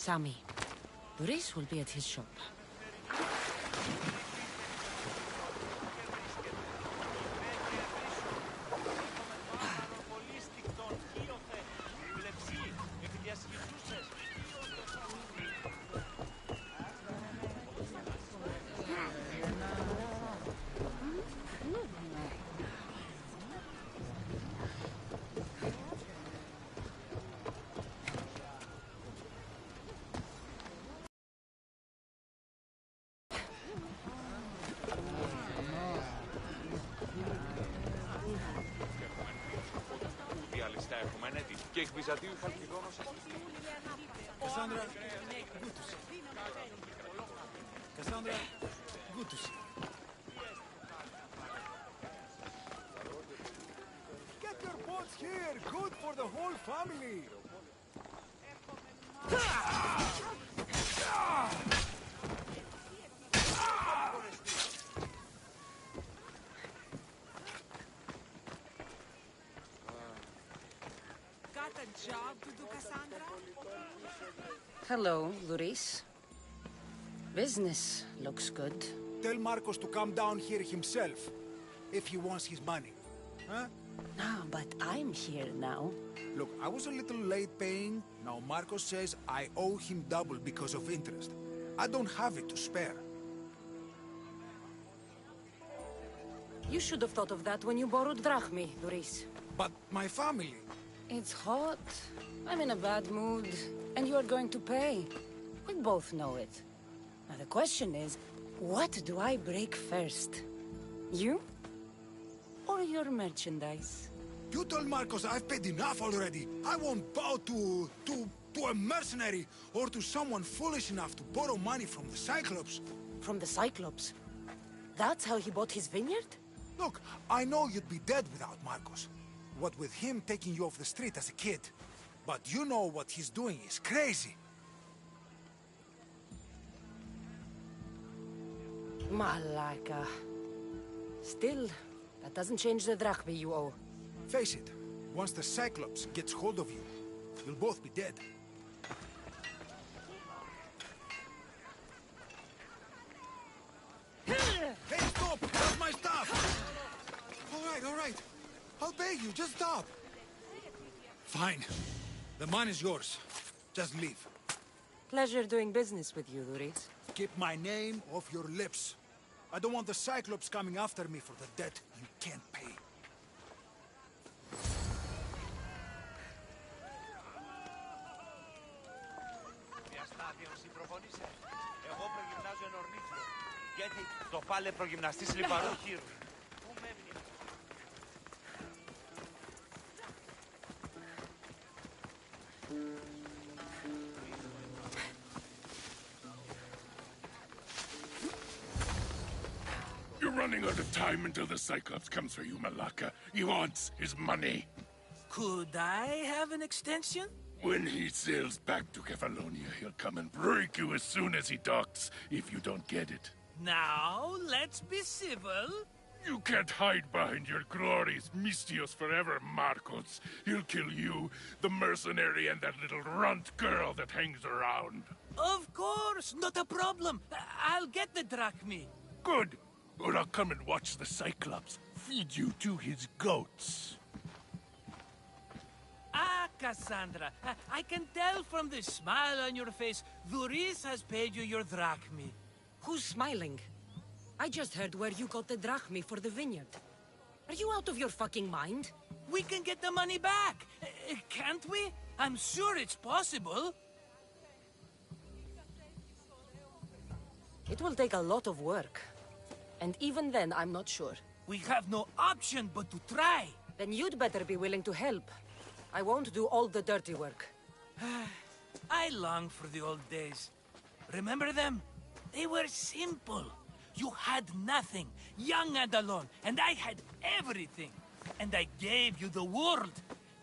Sami. Doris will be at his shop. Και εκ Βυζαντίου Χαλκιδόνος Cassandra, good to see. Cassandra, good to see. Get your boats here, good for the whole family. Got a job to do, Cassandra? Hello, Doris. Business looks good. Tell Marcos to come down here himself, if he wants his money. Huh? Ah, but I'm here now. Look, I was a little late paying. Now Marcos says I owe him double because of interest. I don't have it to spare. You should have thought of that when you borrowed drachmi, Doris. But my family... It's hot. I'm in a bad mood. And you're going to pay. We both know it. Now the question is, what do I break first? You? Or your merchandise? You told Marcos I've paid enough already. I won't bow to a mercenary or to someone foolish enough to borrow money from the Cyclops. From the Cyclops? That's how he bought his vineyard? Look, I know you'd be dead without Marcos. What with him taking you off the street as a kid. But you know what he's doing is crazy. Malaka. Still, that doesn't change the drachmi you owe. Face it, once the Cyclops gets hold of you, you'll both be dead. Hey, stop! That's my stuff! All right. I'll pay you, just stop. Fine. The money's yours. Just leave. Pleasure doing business with you, Doris. Keep my name off your lips. I don't want the Cyclops coming after me for the debt you can't pay. Εγώ προγυμνάζω εν ορνήθιο. Γιατί το πάλε προγυμναστής λιπαρού χείρου. You're running out of time until the Cyclops comes for you, Malaka. He wants his money. Could I have an extension? When he sails back to Kefalonia, he'll come and break you as soon as he docks, if you don't get it. Now, let's be civil. You can't hide behind your glories, Mistios forever, Marcos. He'll kill you, the mercenary, and that little runt girl that hangs around. Of course, not a problem. I'll get the drachmi. Good. Or I'll come and watch the Cyclops feed you to his goats. Ah, Cassandra, I can tell from the smile on your face, Doris has paid you your drachmi. Who's smiling? I just heard where you got the drachmi for the vineyard. Are you out of your fucking mind? We can get the money back, can't we? I'm sure it's possible. It will take a lot of work. And even then, I'm not sure. We have no option but to try. Then you'd better be willing to help. I won't do all the dirty work. I long for the old days. Remember them? They were simple. You had nothing, young and alone, and I had everything. And I gave you the world,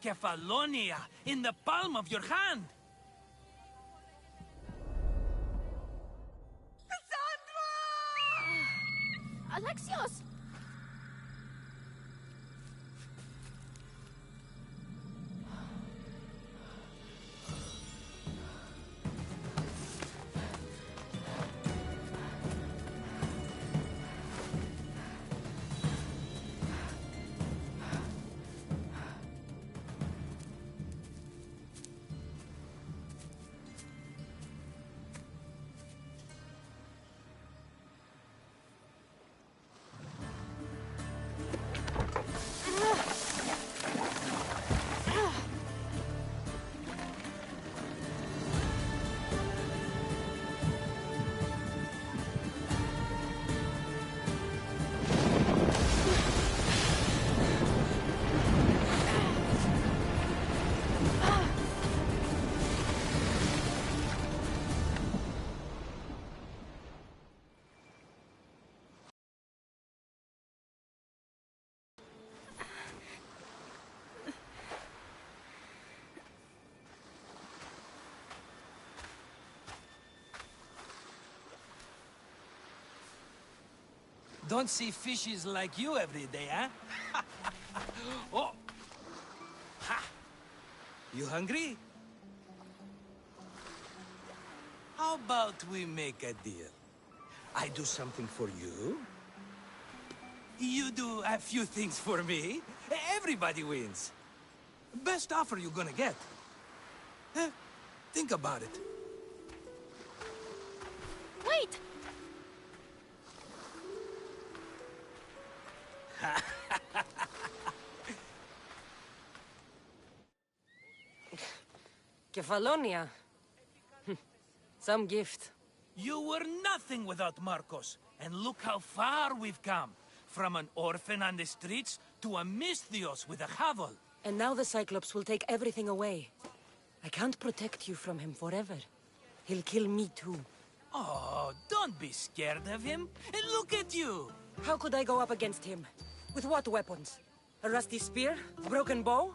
Kefalonia, in the palm of your hand. Cassandra! Alexios! Don't see fishes like you every day, huh? Oh! Ha! You hungry? How about we make a deal? I do something for you. You do a few things for me. Everybody wins. Best offer you're gonna get. Think about it. Wait! Kefalonia. Some gift. You were nothing without Marcos. And look how far we've come. From an orphan on the streets to a Misthios with a hovel. And now the Cyclops will take everything away. I can't protect you from him forever. He'll kill me too. Oh, don't be scared of him. And look at you. How could I go up against him? With what weapons? A rusty spear? A broken bow?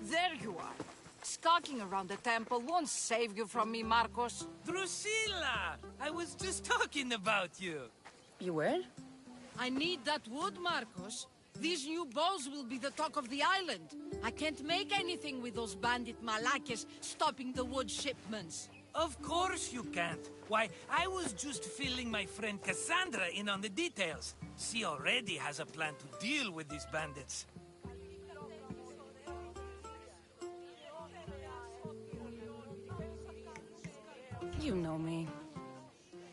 There you are. Skulking around the temple won't save you from me, Marcos. Drusilla! I was just talking about you. You were? I need that wood, Marcos. These new bows will be the talk of the island. I can't make anything with those bandit malakes stopping the wood shipments. Of course you can't. Why, I was just filling my friend Cassandra in on the details. She already has a plan to deal with these bandits. You know me.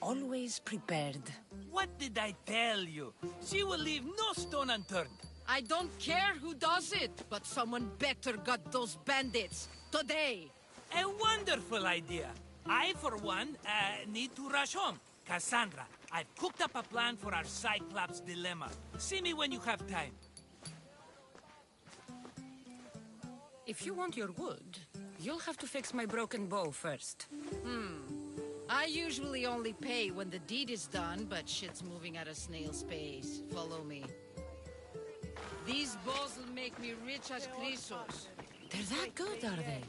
Always prepared. What did I tell you? She will leave no stone unturned. I don't care who does it, but someone better got those bandits. Today. A wonderful idea. I, for one, need to rush home. Cassandra, I've cooked up a plan for our Cyclops dilemma. See me when you have time. If you want your wood, you'll have to fix my broken bow first. I usually only pay when the deed is done, but shit's moving at a snail's pace. Follow me. These bows will make me rich as Chrysos. They're that good, are they?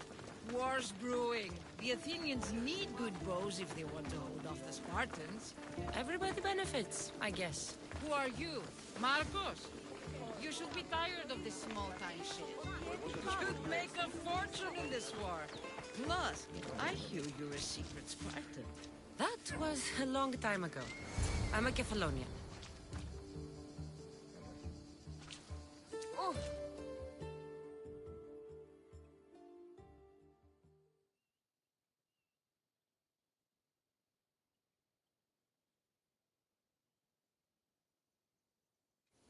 War's brewing. The Athenians need good bows if they want to hold off the Spartans. Everybody benefits, I guess. Who are you? Marcos? You should be tired of this small-time shit. You'd make a fortune in this war. Plus, I hear you're a secret Spartan. That was a long time ago. I'm a Kefalonian. Oh!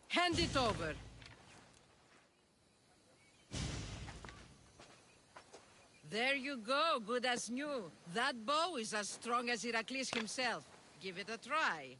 Hand it over. There you go, good as new. That bow is as strong as Heracles himself. Give it a try.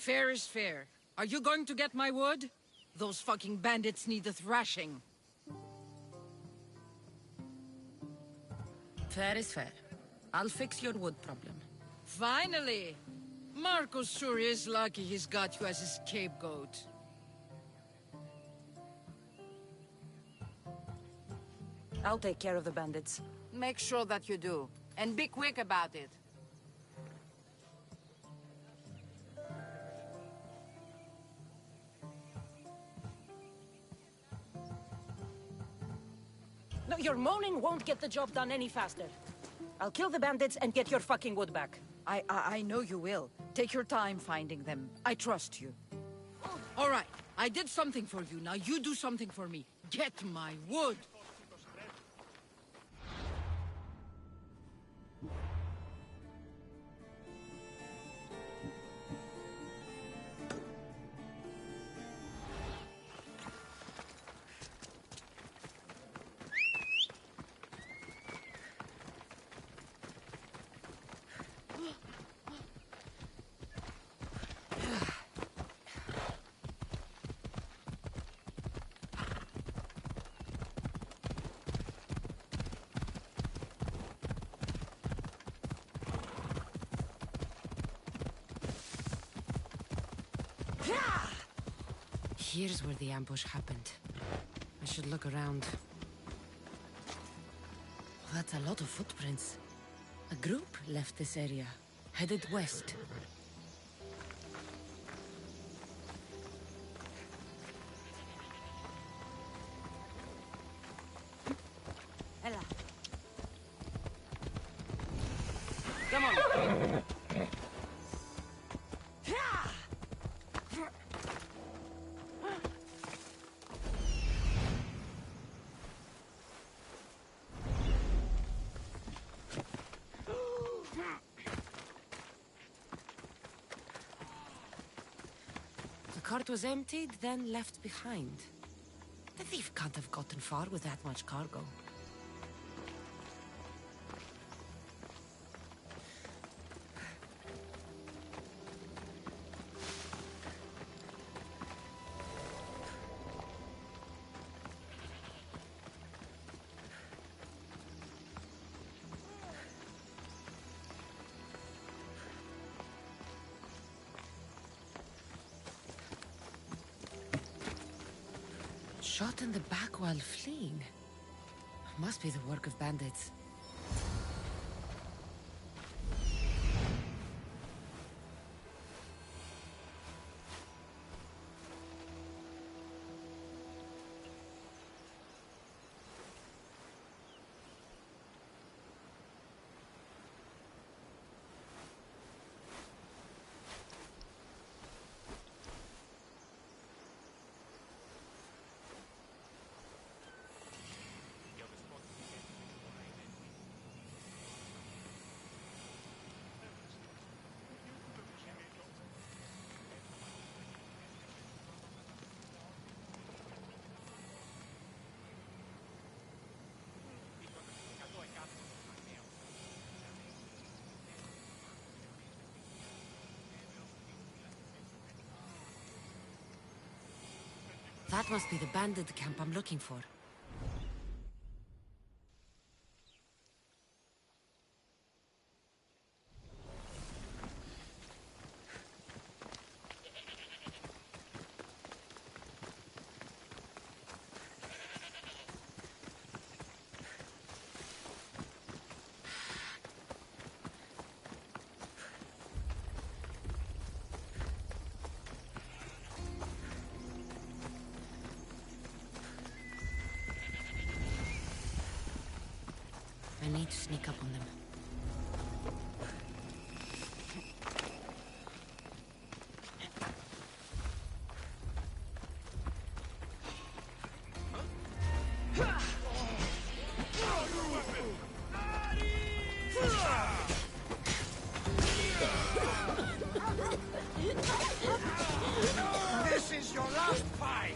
Fair is fair. Are you going to get my wood? Those fucking bandits need a thrashing. Fair is fair. I'll fix your wood problem. Finally! Marcos sure is lucky he's got you as his scapegoat. I'll take care of the bandits. Make sure that you do. And be quick about it. No, your moaning won't get the job done any faster. I'll kill the bandits and get your fucking wood back. I know you will. Take your time finding them. I trust you. All right. I did something for you. Now you do something for me. Get my wood. Here's where the ambush happened. I should look around. That's a lot of footprints. A group left this area, headed west. Ella. Come on. The cart was emptied, then left behind. The thief can't have gotten far with that much cargo. Shot in the back while fleeing. Must be the work of bandits. That must be the bandit camp I'm looking for. I need to sneak up on them. This is your last fight!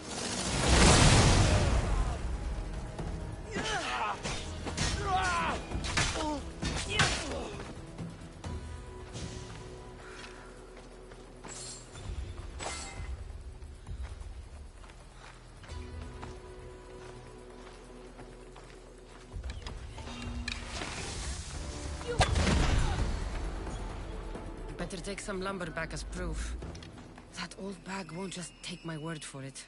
Better take some lumber back as proof. That old bag won't just take my word for it.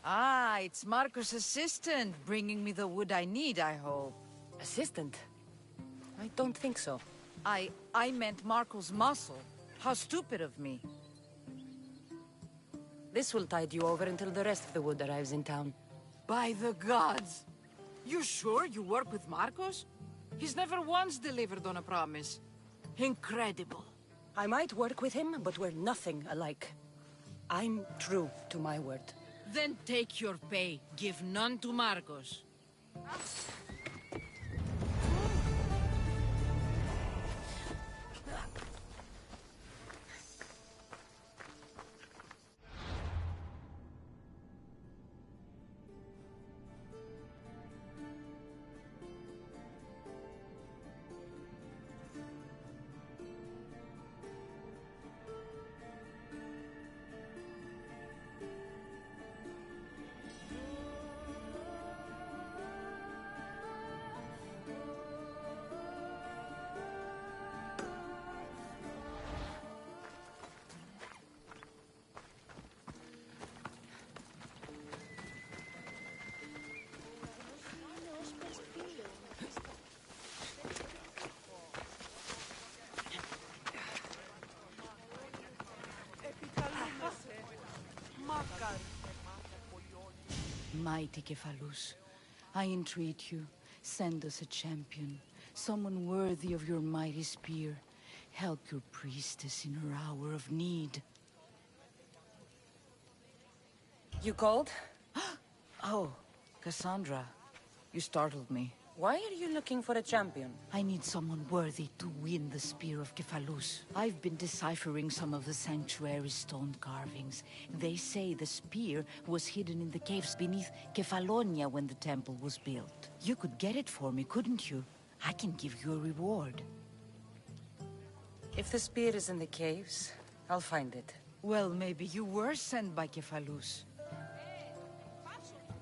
Ah, it's Marco's assistant, bringing me the wood I need, I hope. Assistant? I don't think so. I meant Marco's muscle. How stupid of me. This will tide you over until the rest of the wood arrives in town. By the gods! You sure you work with Marcos? He's never once delivered on a promise. Incredible. I might work with him, but we're nothing alike. I'm true to my word. Then take your pay. Give none to Marcos. Mighty Kephalus, I entreat you, send us a champion, someone worthy of your mighty spear. Help your priestess in her hour of need. You called? Oh, Cassandra, you startled me. Why are you looking for a champion? I need someone worthy to win the spear of Kephalus. I've been deciphering some of the sanctuary's stone carvings. They say the spear was hidden in the caves beneath Kefalonia when the temple was built. You could get it for me, couldn't you? I can give you a reward. If the spear is in the caves, I'll find it. Well, maybe you were sent by Kephalus.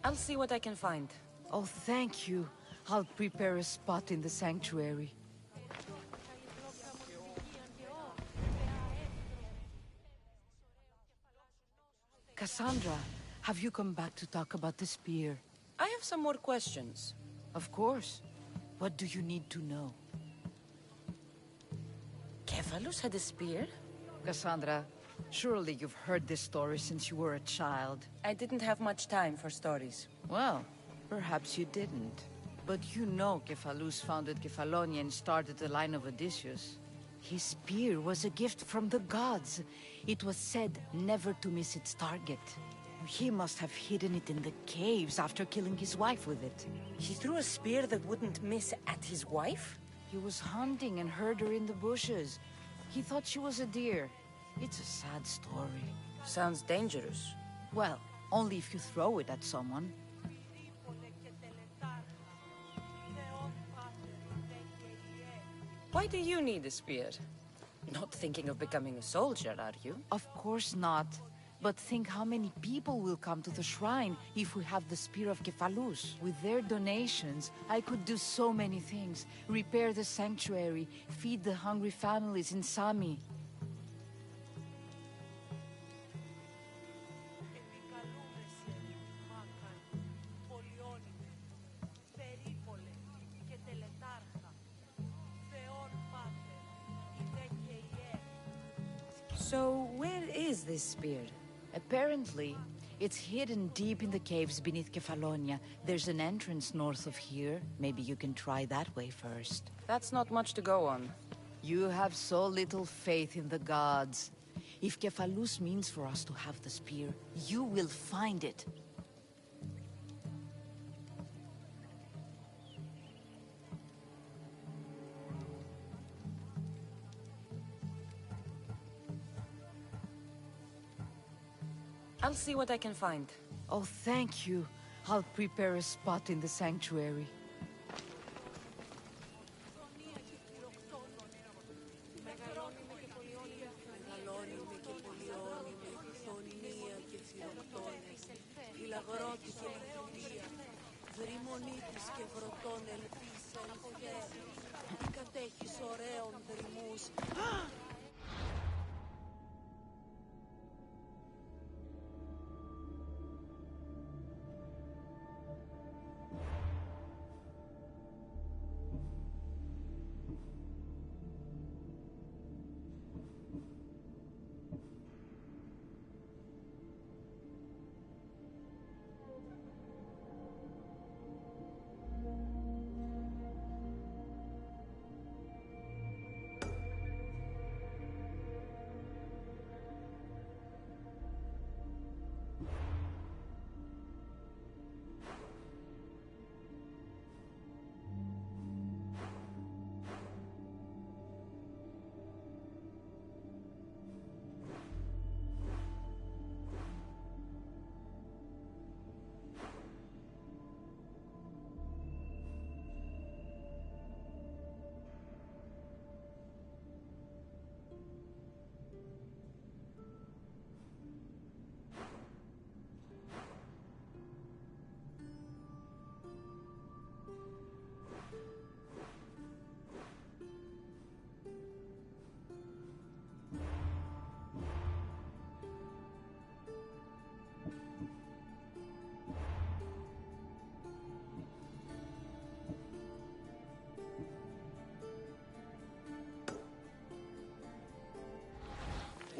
I'll see what I can find. Oh, thank you. I'll prepare a spot in the sanctuary. Cassandra, Have you come back to talk about the spear? I have some more questions. Of course. What do you need to know? Cephalus had a spear? Cassandra, surely you've heard this story since you were a child. I didn't have much time for stories. Well, perhaps you didn't. But you know Cephalus founded Kefalonia and started the line of Odysseus. His spear was a gift from the gods. It was said never to miss its target. He must have hidden it in the caves after killing his wife with it. He threw a spear that wouldn't miss at his wife? He was hunting and heard her in the bushes. He thought she was a deer. It's a sad story. Sounds dangerous. Well, only if you throw it at someone. Why do you need a spear? Not thinking of becoming a soldier, are you? Of course not. But think how many people will come to the shrine if we have the Spear of Cephalus. With their donations, I could do so many things. Repair the sanctuary, feed the hungry families in Sami. So, where is this spear? Apparently, it's hidden deep in the caves beneath Kefalonia. There's an entrance north of here. Maybe you can try that way first. That's not much to go on. You have so little faith in the gods. If Cephalus means for us to have the spear, you will find it. I'll see what I can find. Oh, thank you. I'll prepare a spot in the sanctuary.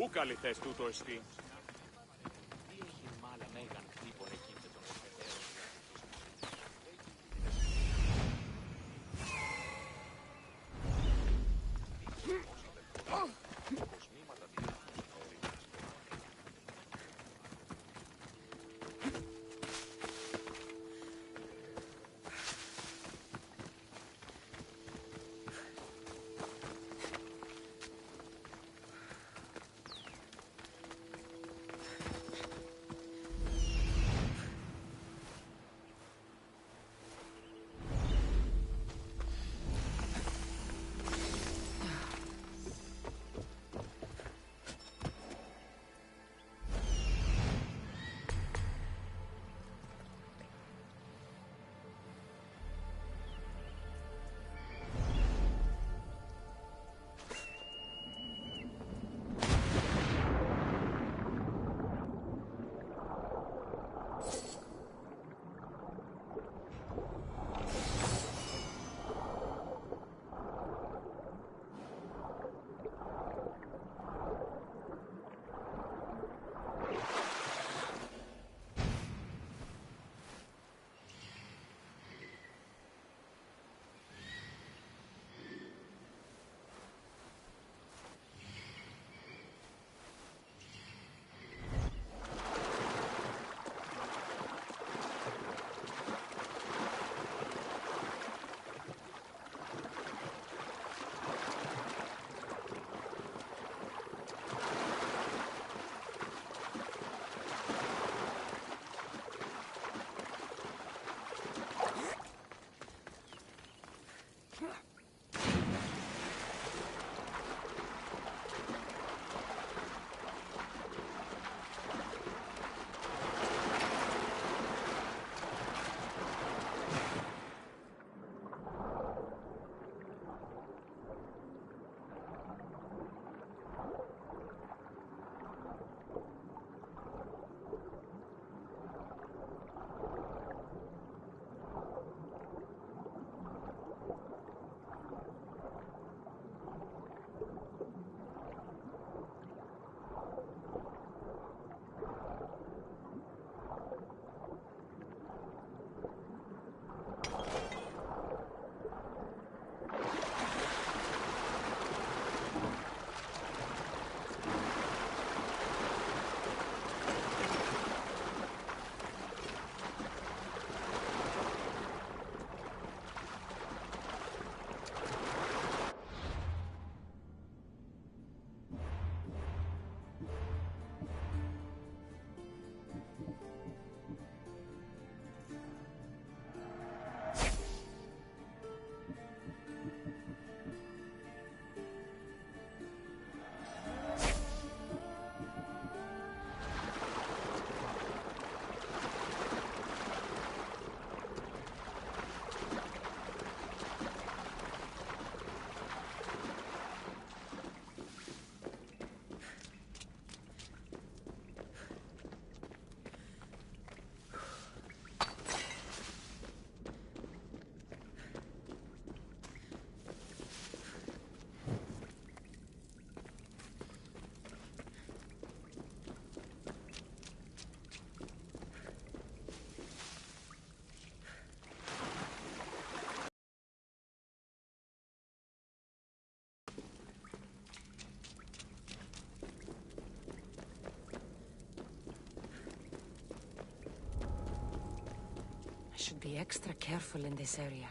Πού καλυθές τούτο εστί? Be extra careful in this area.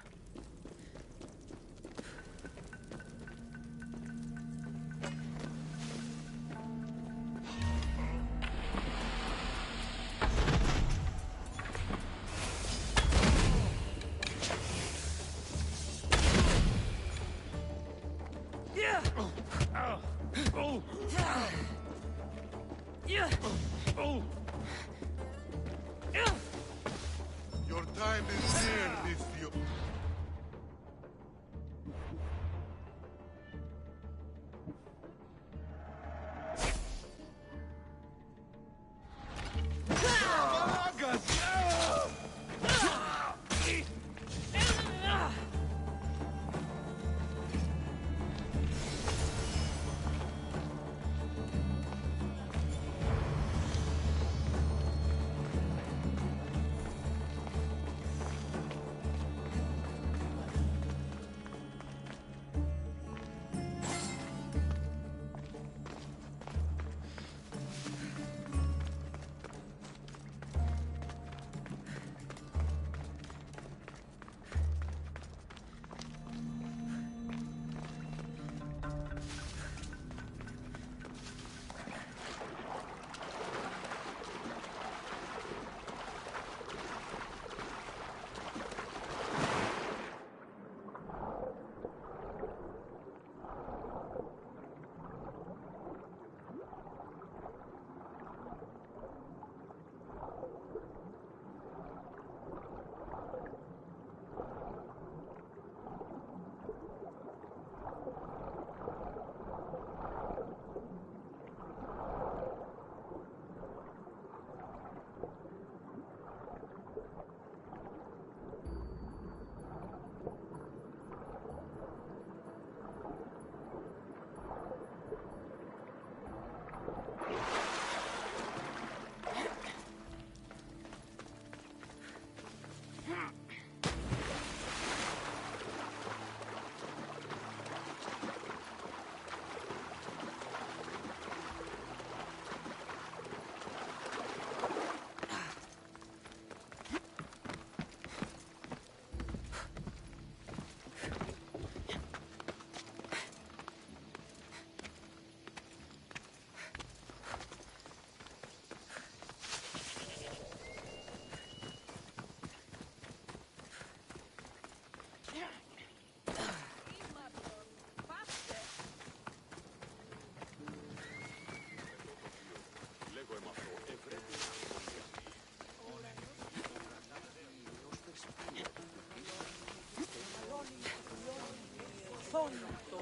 Your time is near, Mithio.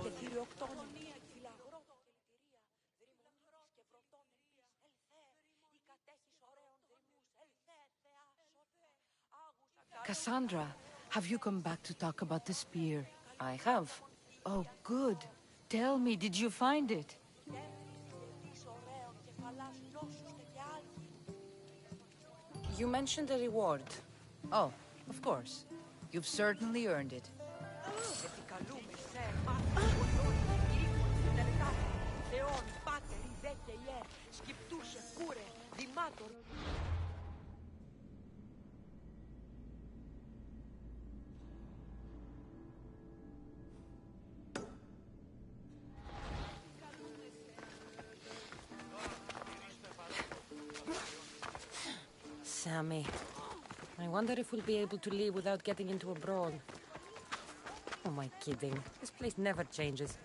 και κυριοκτώνει. Φυλαγρότο τελετηρία, δρυμονής και βροντώνει. Ελθέ, η κατέχεις ωραίων δρυμούς. Ελθέ, θεά, σωθέ, άγουσα. Cassandra, have you come back to talk about the spear? I have. Oh, good. Tell me, did you find it? You mentioned a reward. Oh, of course. You've certainly earned it. Sammy. I wonder if we'll be able to leave without getting into a brawl. Oh, am I kidding? This place never changes.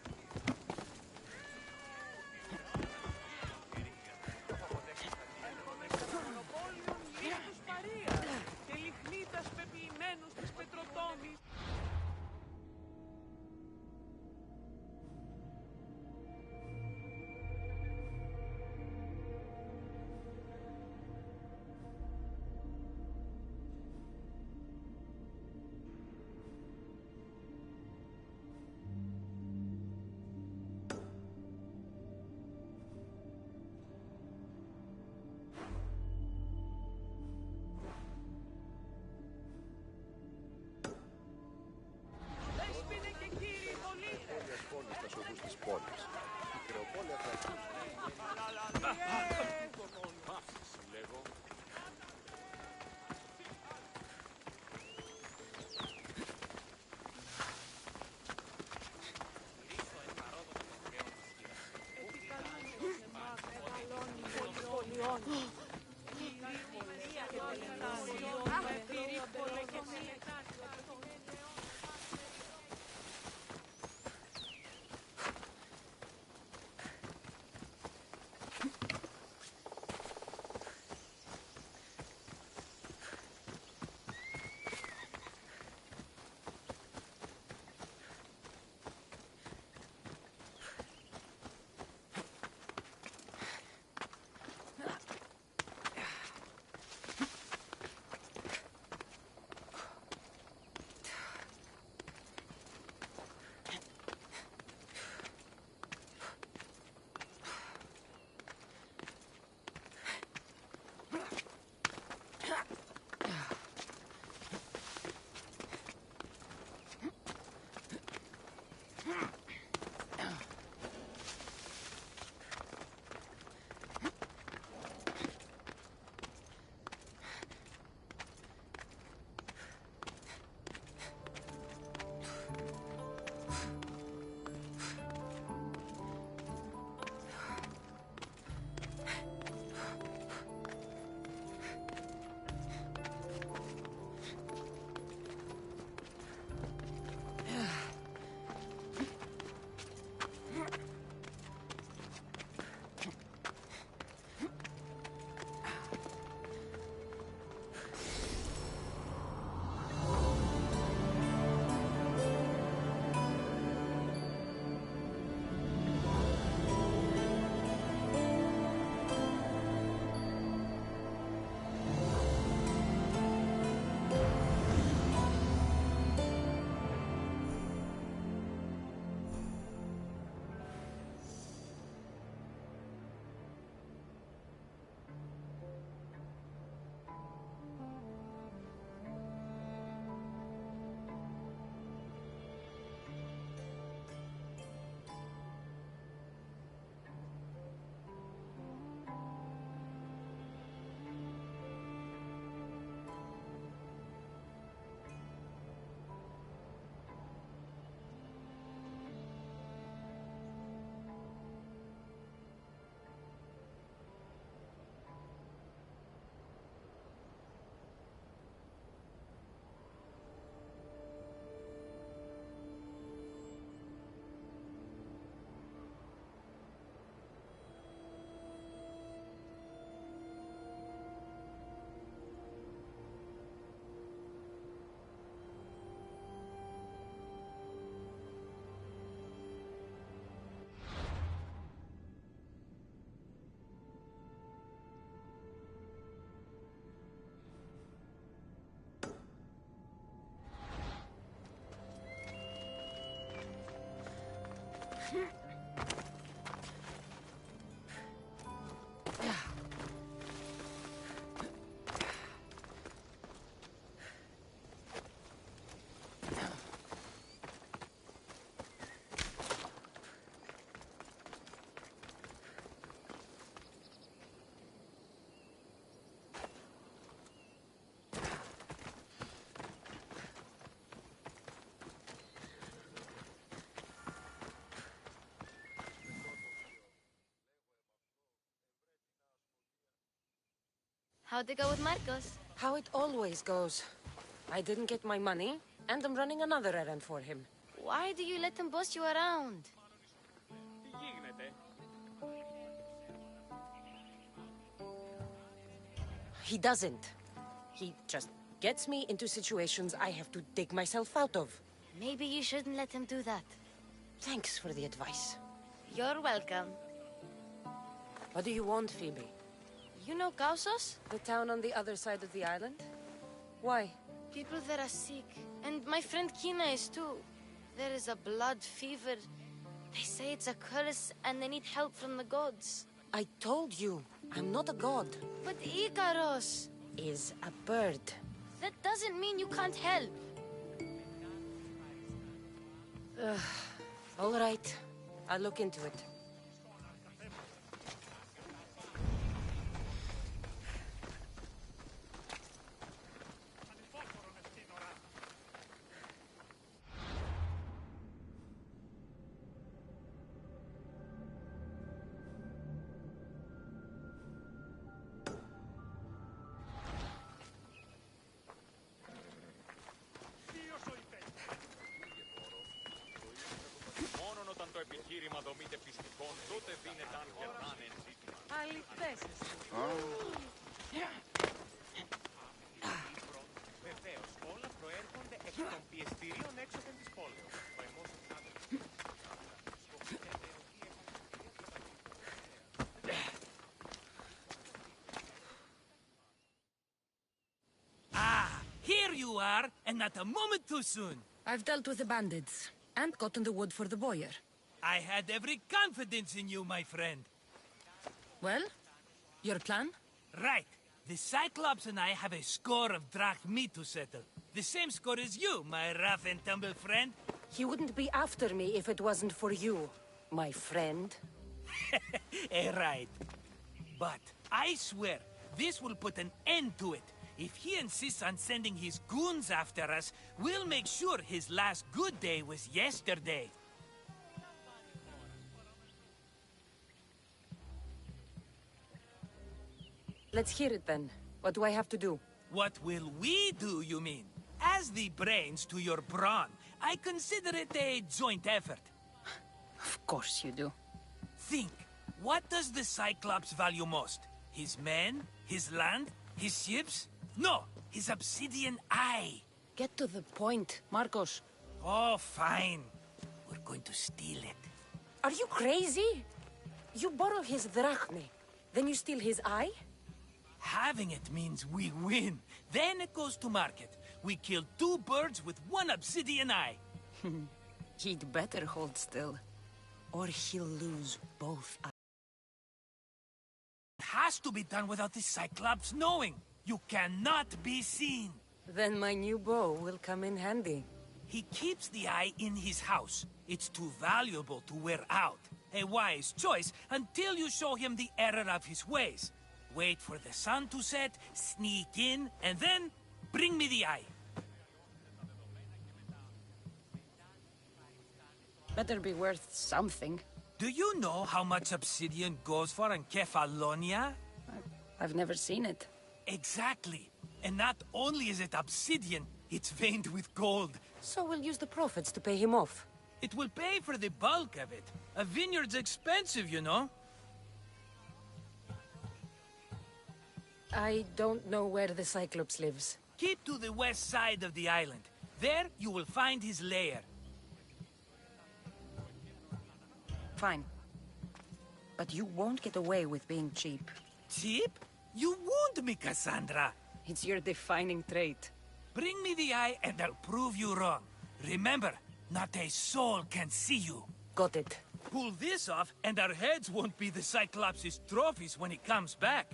How'd it go with Marcos? How it always goes. I didn't get my money, and I'm running another errand for him. Why do you let him boss you around? He doesn't. He just gets me into situations I have to dig myself out of. Maybe you shouldn't let him do that. Thanks for the advice. You're welcome. What do you want, Phoebe? You know Kausos? The town on the other side of the island? Why? People there are sick. And my friend Kina is too. There is a blood fever. They say it's a curse and they need help from the gods. I told you, I'm not a god. But Ikaros Is a bird. that doesn't mean you can't help. All right. I'll look into it. Μόνον όταν το επιχείρημα δομείται πιστικών, τότε δίνεται αν κερνάνε ζήτημα. Αληθές εσύ. Βεβαίως, όλα προέρχονται εκ των πιεστηρίων έξωθεν της πόλεως. Ο αιμός άντρας. Ah, here you are, and not a moment too soon. I've dealt with the bandits, and gotten the wood for the boiler. I had every confidence in you, my friend. Well, your plan? Right. The Cyclops and I have a score of drachmi to settle. The same score as you, my rough and tumble friend. He wouldn't be after me if it wasn't for you, my friend. Right. But I swear, this will put an end to it. If he insists on sending his goons after us, we'll make sure his last good day was yesterday. Let's hear it then. What do I have to do? What will we do, you mean? As the brains to your brawn, I consider it a joint effort. Of course you do. Think, what does the Cyclops value most? His men? His land? His ships? No, his obsidian eye. Get to the point, Marcos. Oh, fine. We're going to steal it. Are you crazy? You borrow his drachme, then you steal his eye? Having it means we win. Then it goes to market. We kill 2 birds with 1 obsidian eye. He'd better hold still, or he'll lose both eyes. It has to be done without the Cyclops knowing. You cannot be seen. Then my new bow will come in handy. He keeps the eye in his house. It's too valuable to wear out. A wise choice until you show him the error of his ways. Wait for the sun to set, sneak in, and then bring me the eye. Better be worth something. Do you know how much obsidian goes for in Kefalonia? I've never seen it. Exactly. And not only is it obsidian, it's veined with gold. So we'll use the profits to pay him off. It will pay for the bulk of it. A vineyard's expensive, you know. I don't know where the Cyclops lives. Keep to the west side of the island. There, you will find his lair. Fine. But you won't get away with being cheap. Cheap? You wound me, Cassandra. It's your defining trait. Bring me the eye and I'll prove you wrong. Remember, not a soul can see you. Got it. Pull this off and our heads won't be the Cyclops' trophies when he comes back.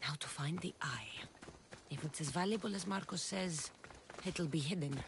Now to find the eye. If it's as valuable as Marcos says, it'll be hidden.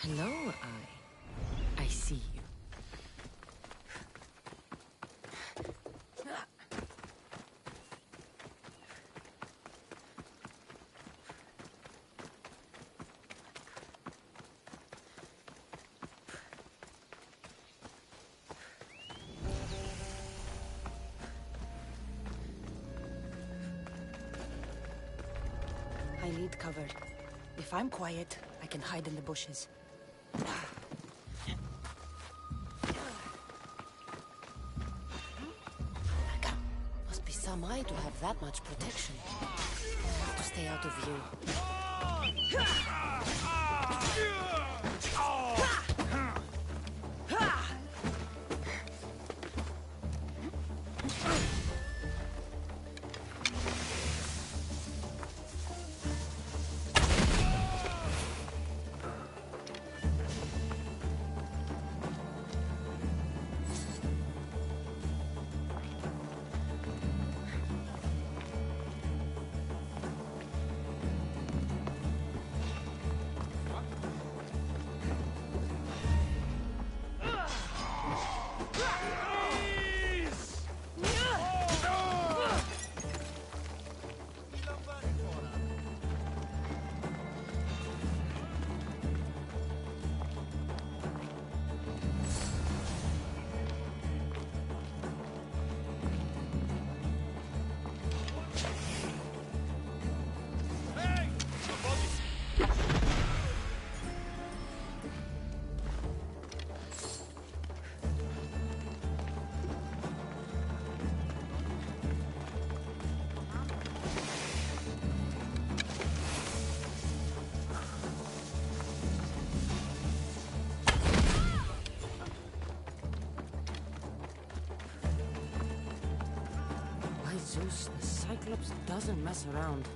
Hello, Eye. I see you. I need cover. If I'm quiet, I can hide in the bushes. Must be some eye to have that much protection. I have to stay out of view. Cyclops doesn't mess around.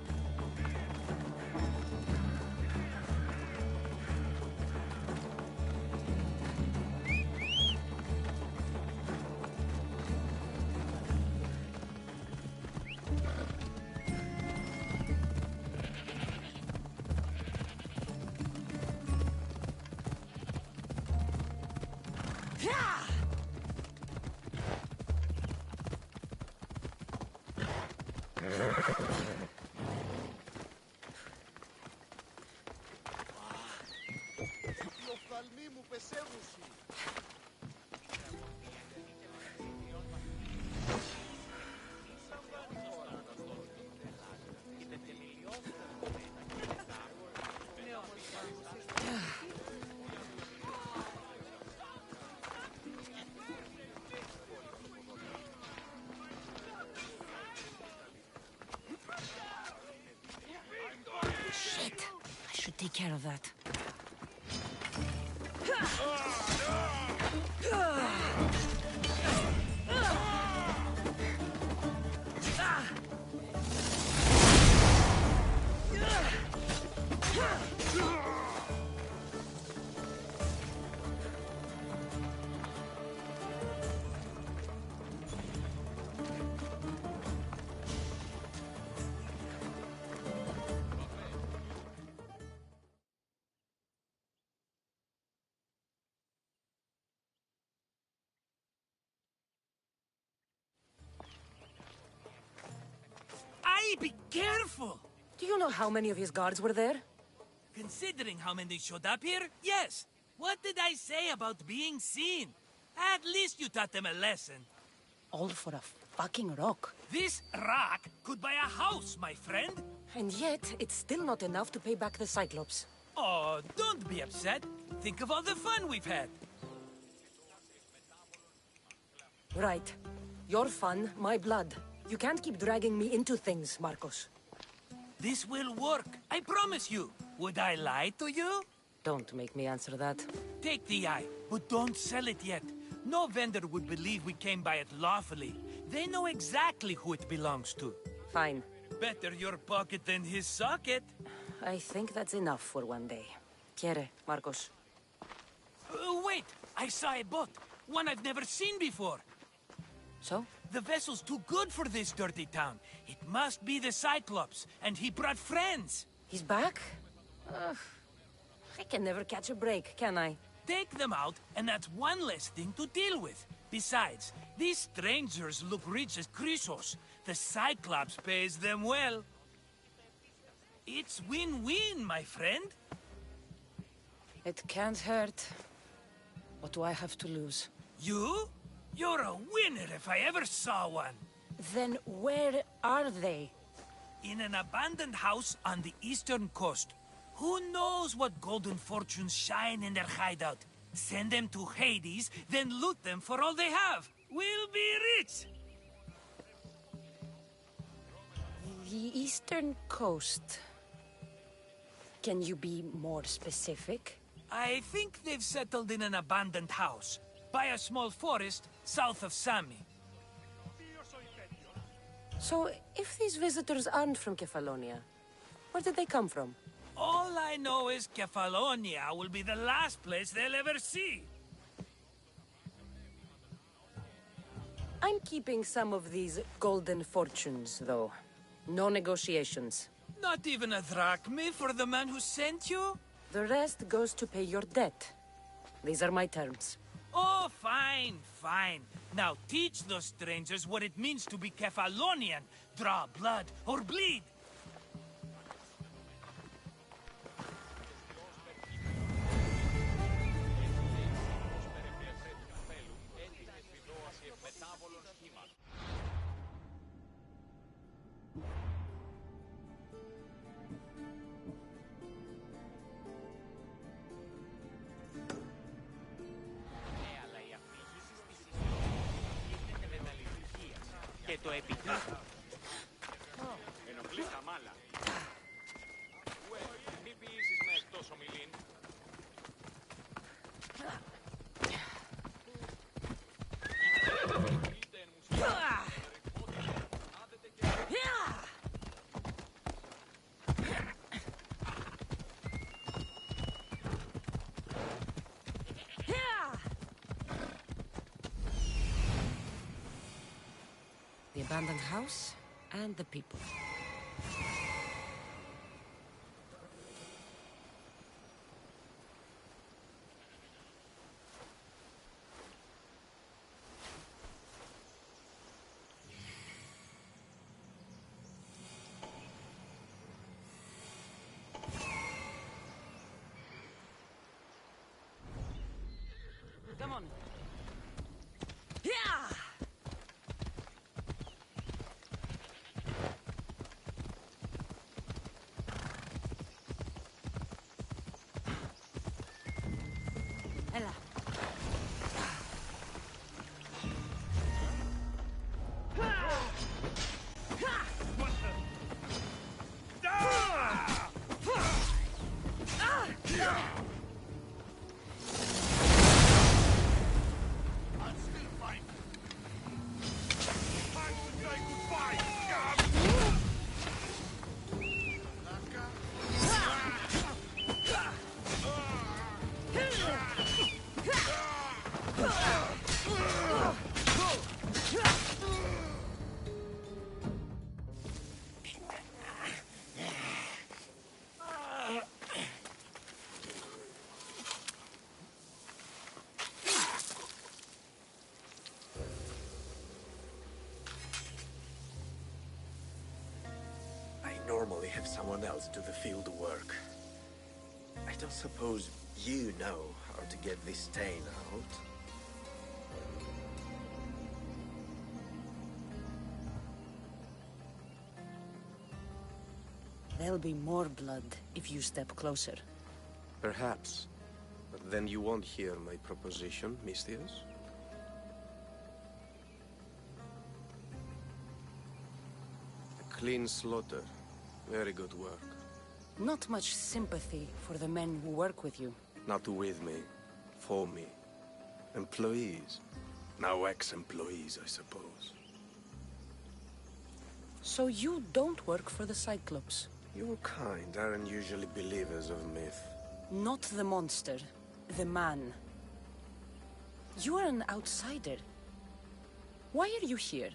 Οι οφθαλμοί μου πεσεύουσι. Shit! I should take care of that. Be careful! Do you know how many of his guards were there? Considering how many showed up here, yes. What did I say about being seen? At least you taught them a lesson. All for a fucking rock. This rock could buy a house, my friend. And yet, it's still not enough to pay back the Cyclops. Oh, don't be upset. Think of all the fun we've had. Right. Your fun, my blood. You can't keep dragging me into things, Marcos. This will work, I promise you. Would I lie to you? Don't make me answer that. Take the eye, but don't sell it yet. No vendor would believe we came by it lawfully. They know exactly who it belongs to. Fine. Better your pocket than his socket. I think that's enough for one day. Quiere, Marcos. Wait! I saw a boat. One I've never seen before. So? The vessel's too good for this dirty town. It must be the Cyclops, and he brought friends. He's back? I can never catch a break, can I? Take them out, and that's one less thing to deal with. Besides, these strangers look rich as Chrysos. The Cyclops pays them well. It's win-win, my friend. It can't hurt. What do I have to lose? You? You're a winner if I ever saw one. Then where are they? In an abandoned house on the eastern coast. Who knows what golden fortunes shine in their hideout? Send them to Hades, then loot them for all they have. We'll be rich! The eastern coast. Can you be more specific? I think they've settled in an abandoned house, by a small forest south of Sami. So, if these visitors aren't from Kefalonia, where did they come from? All I know is Kefalonia will be the last place they'll ever see. I'm keeping some of these golden fortunes, though. No negotiations. Not even a drachme for the man who sent you? The rest goes to pay your debt. These are my terms. Oh, fine, fine. Now teach those strangers what it means to be Kefalonian. Draw blood or bleed. Και το επιτύχει. Ενοχλείς τα μάλα. Μη ποιήσεις με εκτός ομιλήν. abandoned house and the people. Come on. Yeah! Ella. Normally have someone else do the field work. I don't suppose you know how to get this stain out. There'll be more blood if you step closer. Perhaps. But then you won't hear my proposition, Mistios. A clean slaughter. Very good work. Not much sympathy for the men who work with you. Not with me. For me. Employees. Now ex-employees, I suppose. So you don't work for the Cyclops? Your kind aren't usually believers of myth. Not the monster. The man. You are an outsider. Why are you here?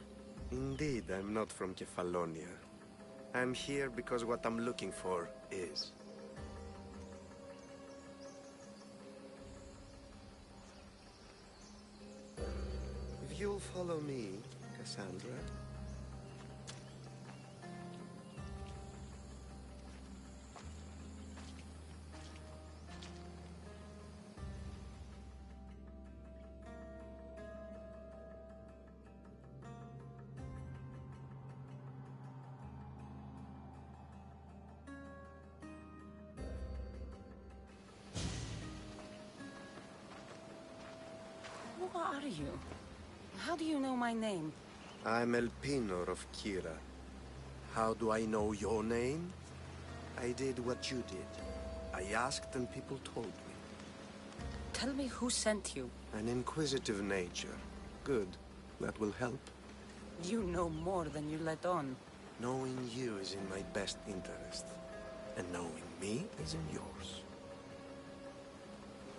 Indeed, I'm not from Kefalonia. I'm here because what I'm looking for is. If you'll follow me, Cassandra. Who are you? How do you know my name? I'm Elpinor of Kira. How do I know your name? I did what you did. I asked and people told me. Tell me who sent you. An inquisitive nature. Good. That will help. You know more than you let on. Knowing you is in my best interest. And knowing me is in yours.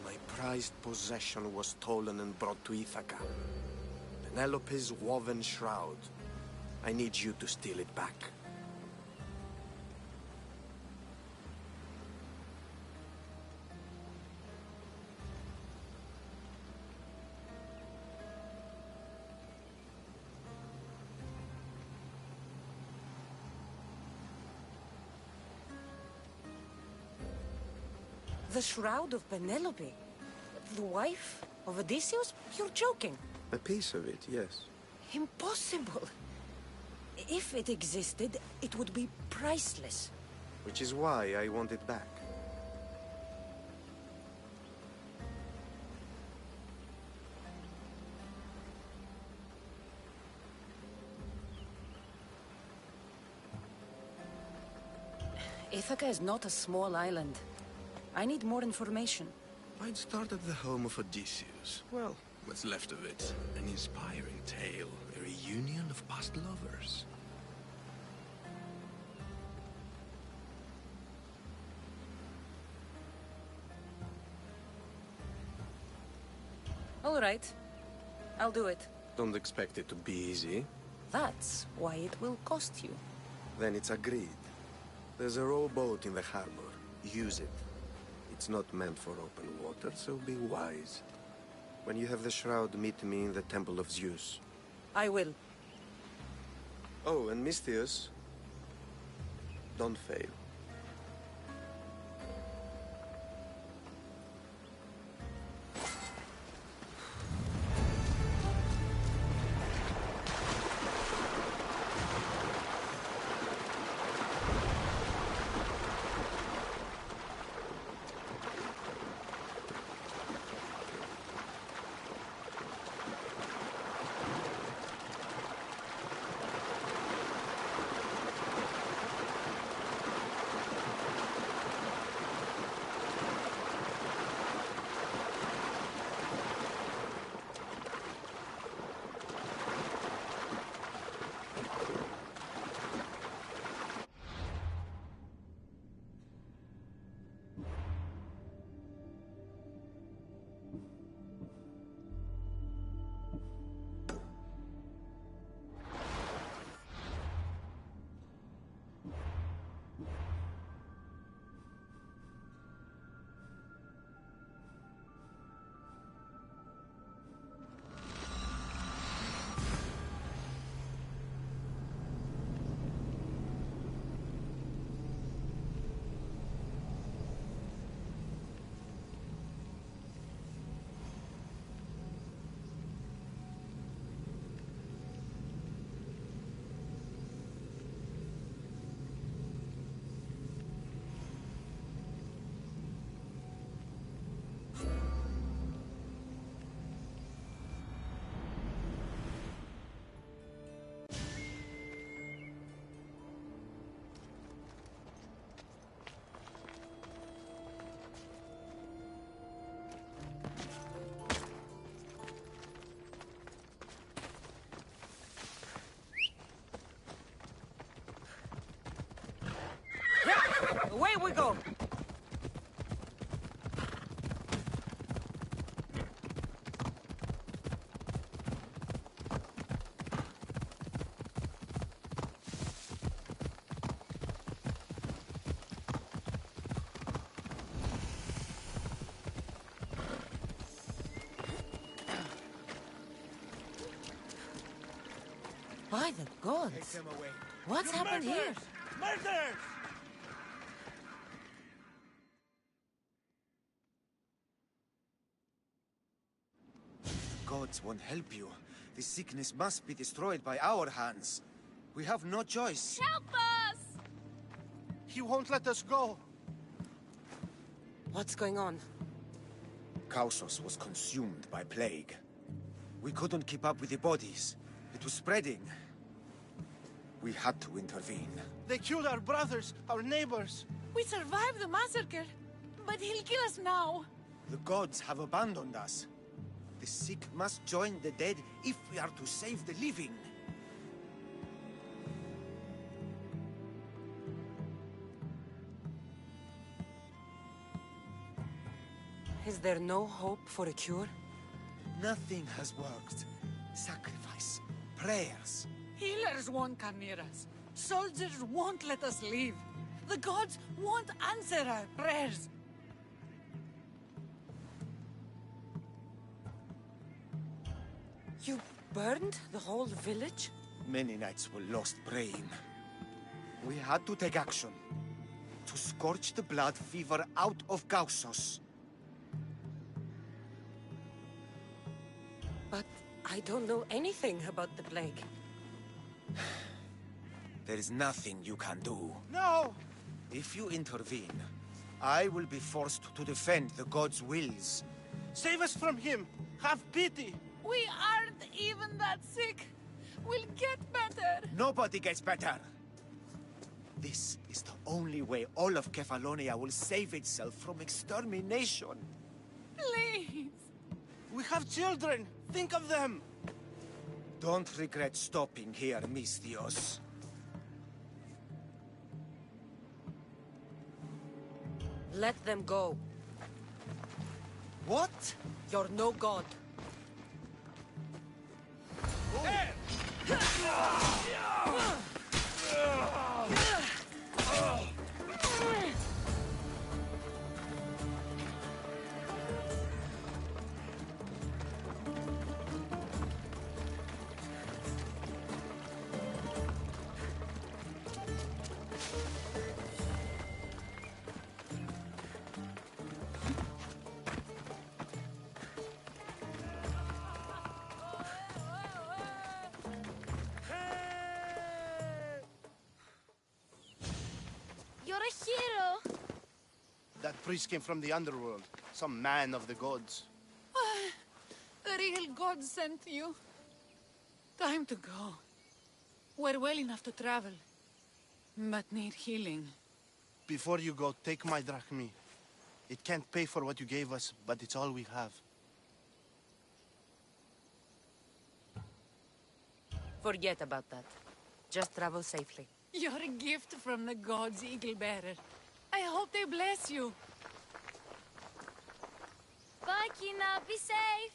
My prized possession was stolen and brought to Ithaca. Penelope's woven shroud. I need you to steal it back. The Shroud of Penelope? The wife of Odysseus? You're joking. A piece of it, yes. Impossible. If it existed, it would be priceless. Which is why I want it back. Ithaca is not a small island. I need more information. I'd start at the home of Odysseus. Well, what's left of it. An inspiring tale. A reunion of past lovers. All right. I'll do it. Don't expect it to be easy. That's why it will cost you. Then it's agreed. There's a rowboat in the harbor. Use it. It's not meant for open water, so be wise. When you have the shroud, meet me in the Temple of Zeus. I will. Oh, and Misthios, don't fail. Away we go! By the gods! Take them away. What's You happened here? murderers! Murderers! Gods won't help you. The sickness must be destroyed by our hands. We have no choice. Help us! He won't let us go. What's going on? Kausos was consumed by plague. We couldn't keep up with the bodies. It was spreading. We had to intervene. They killed our brothers, our neighbors. We survived the massacre, but he'll kill us now. The gods have abandoned us. The sick must join the dead if we are to save the living. Is there no hope for a cure? Nothing has worked. Sacrifice, prayers. Healers won't come near us. Soldiers won't let us leave. The gods won't answer our prayers. You burned the whole village? Many nights were lost praying. We had to take action. To scorch the blood fever out of Kausos. But I don't know anything about the plague. There is nothing you can do. No! If you intervene, I will be forced to defend the gods' wills. Save us from him! Have pity! We aren't even that sick. We'll get better. Nobody gets better. This is the only way all of Kefalonia will save itself from extermination. Please. We have children! Think of them! Don't regret stopping here, Misthios. Let them go. What? You're no god. Oh. priest came from the underworld. Some man of the gods. The real God sent you. Time to go. We're well enough to travel, but need healing. Before you go, take my drachmi. It can't pay for what you gave us, but it's all we have. Forget about that. Just travel safely. You're a gift from the gods, Eagle Bearer. I hope they bless you. Bye, Kina. Be safe.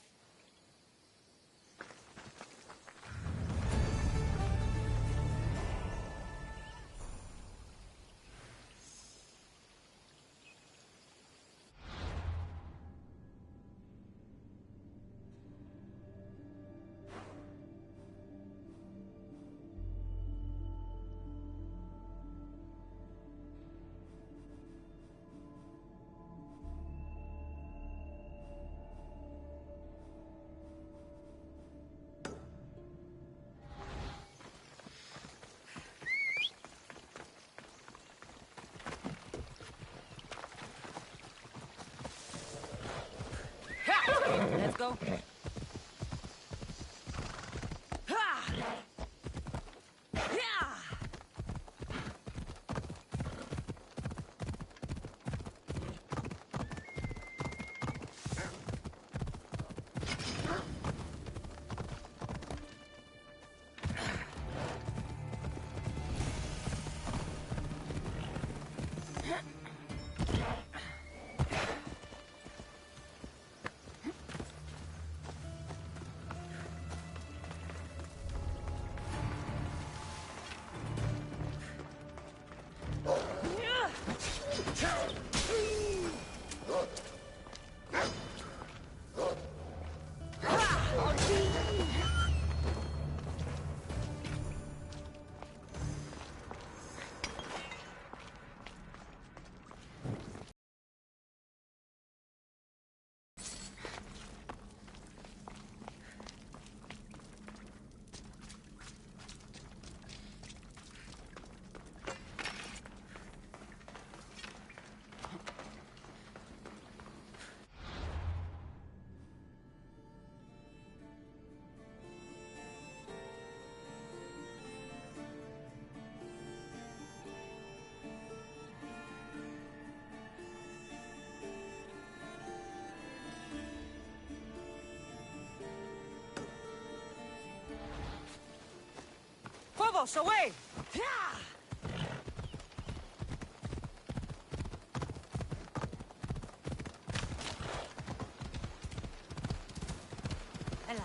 Let's go. Phobos, away! Ella.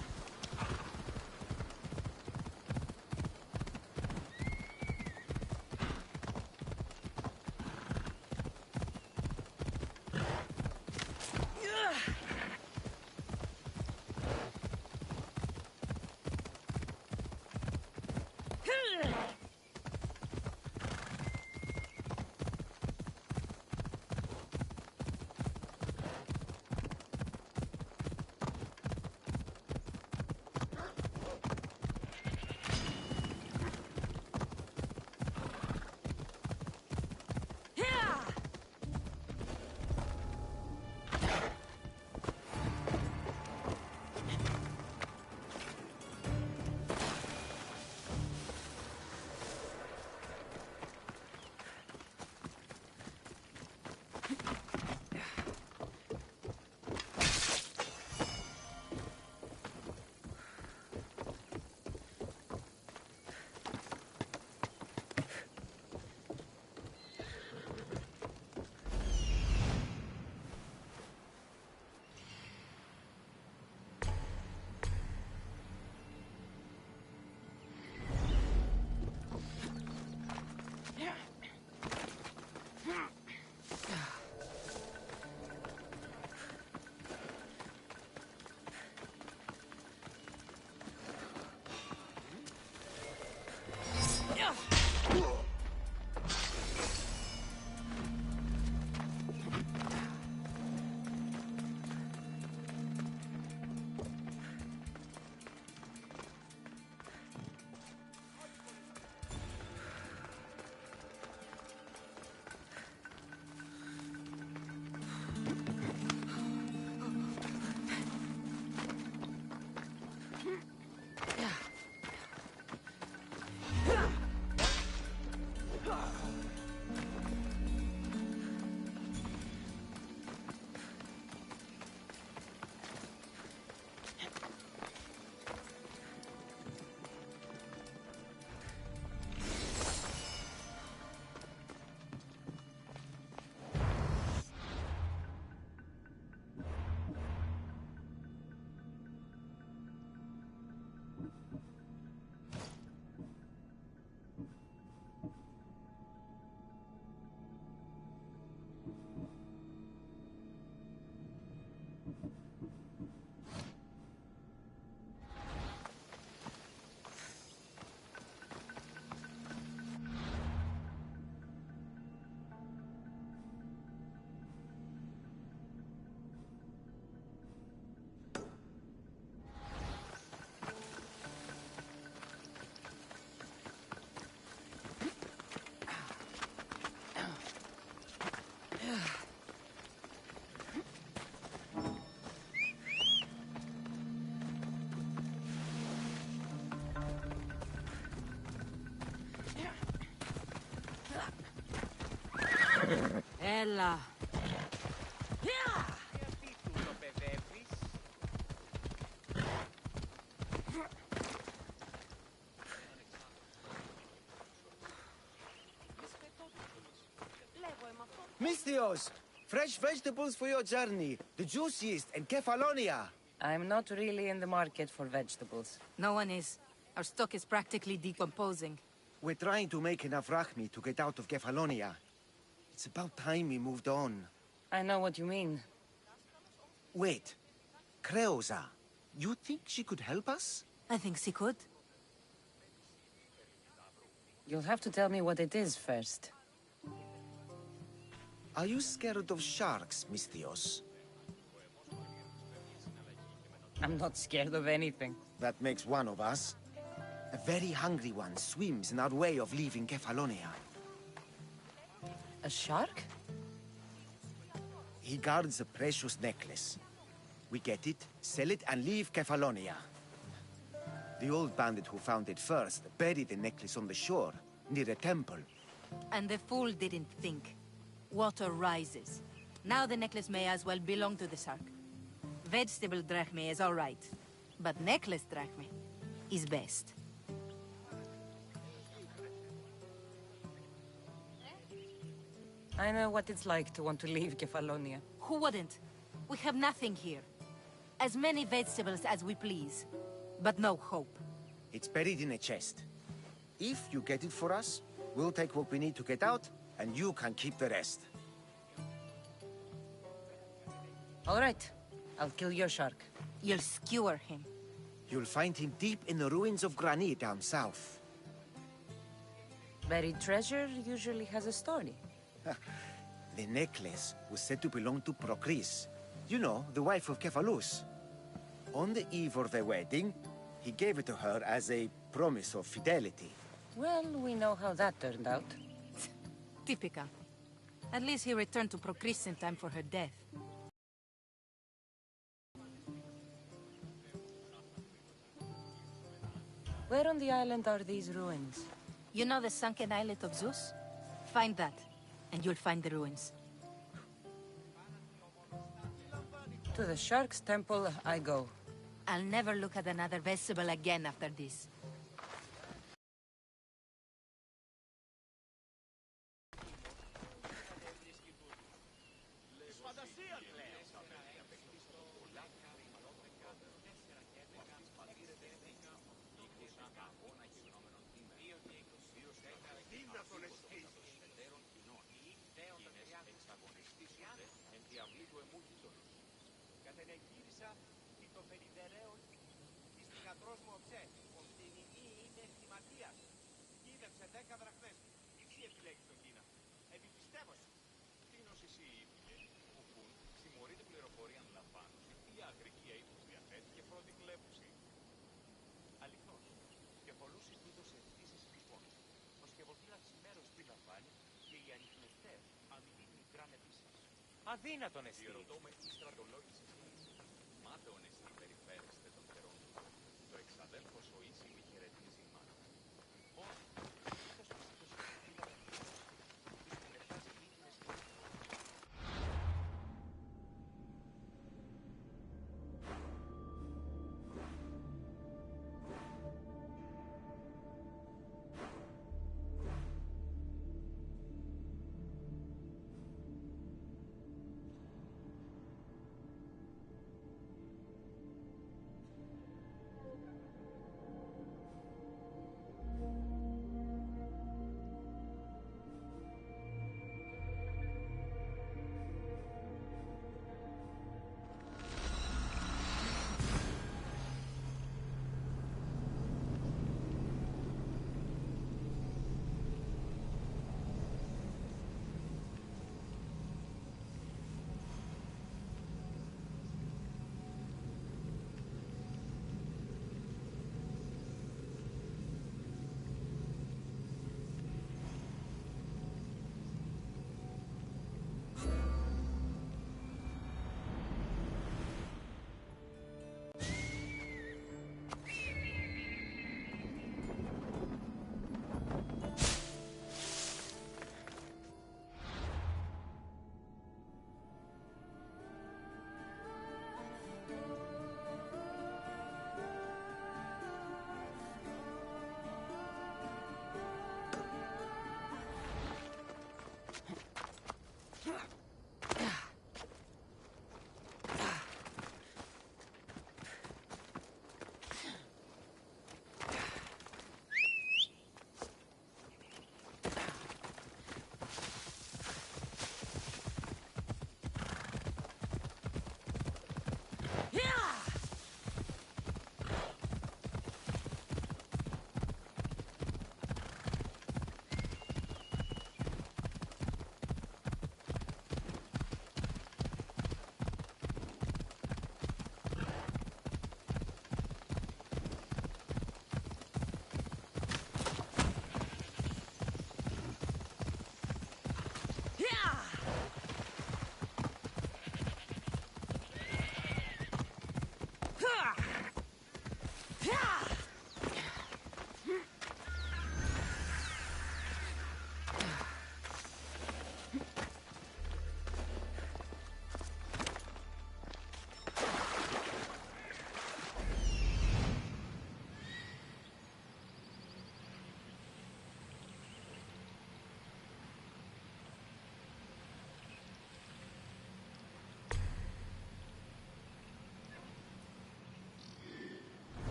Ella. Γιατί του το παιδεύεις? Misthios! Fresh vegetables for your journey. The juiciest in Kefalonia. I'm not really in the market for vegetables. No one is. Our stock is practically decomposing. We're trying to make enough rachmi to get out of Kefalonia. It's about time we moved on. I know what you mean. Wait. Creosa. You think she could help us? I think she could. You'll have to tell me what it is first. Are you scared of sharks, Misthios? I'm not scared of anything. That makes one of us. A very hungry one swims in our way of leaving Kefalonia. A shark? He guards a precious necklace. We get it, sell it, and leave Kefalonia. The old bandit who found it first buried the necklace on the shore, near a temple. And the fool didn't think. Water rises. Now the necklace may as well belong to the shark. Vegetable drachme is all right, but necklace drachme is best. I know what it's like to want to leave Kefalonia. Who wouldn't? We have nothing here. As many vegetables as we please, but no hope. It's buried in a chest. If you get it for us, we'll take what we need to get out, and you can keep the rest. All right. I'll kill your shark. You'll skewer him. You'll find him deep in the ruins of Granit down south. Buried treasure usually has a story. The necklace was said to belong to Procris. You know, the wife of Cephalus. On the eve of their wedding, he gave it to her as a promise of fidelity. Well, we know how that turned out. Typical. At least he returned to Procris in time for her death. Where on the island are these ruins? You know the sunken islet of Zeus? Find that, and you'll find the ruins. To the Shark's Temple I go. I'll never look at another vegetable again after this. Αδύνατον εστί. Διερωτώ με τι στρατολόγησες. Μάταιον εστί περιφέρεστε των θερών του. Το εξαδέλφος ο ίση μη χαιρετίζει μάνα. Όχι,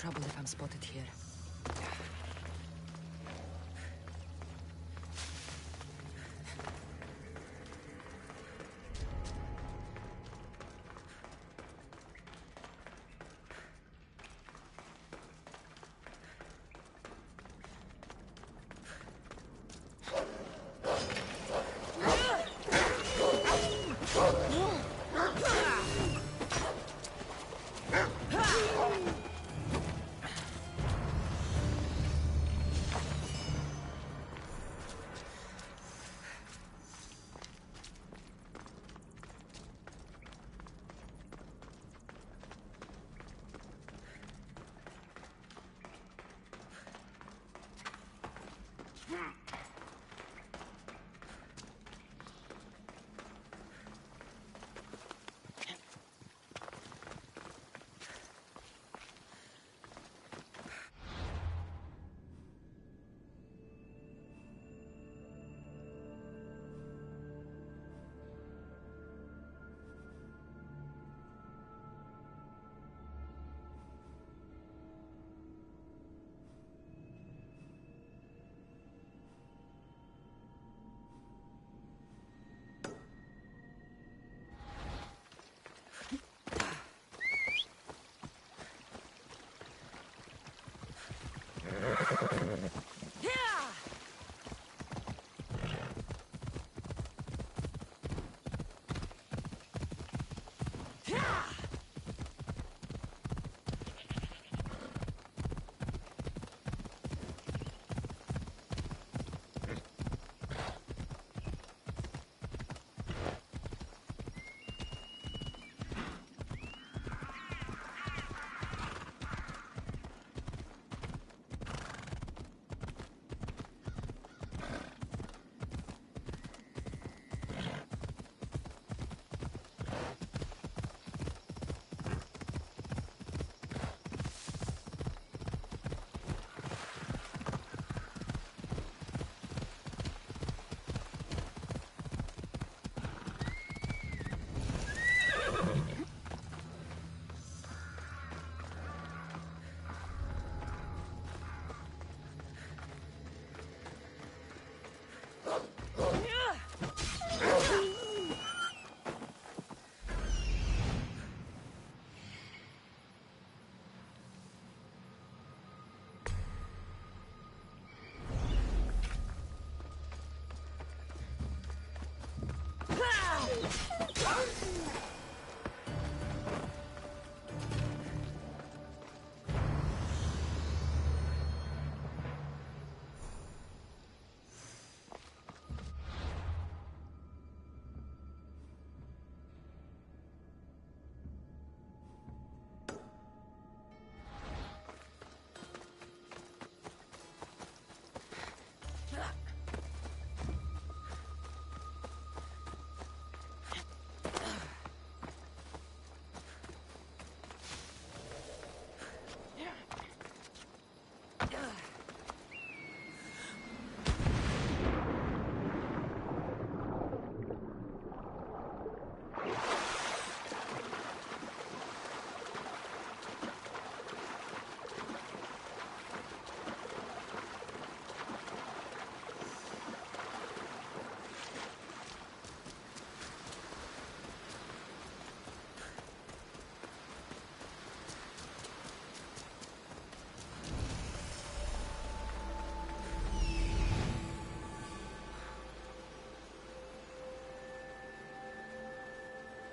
trouble if I'm spotted here.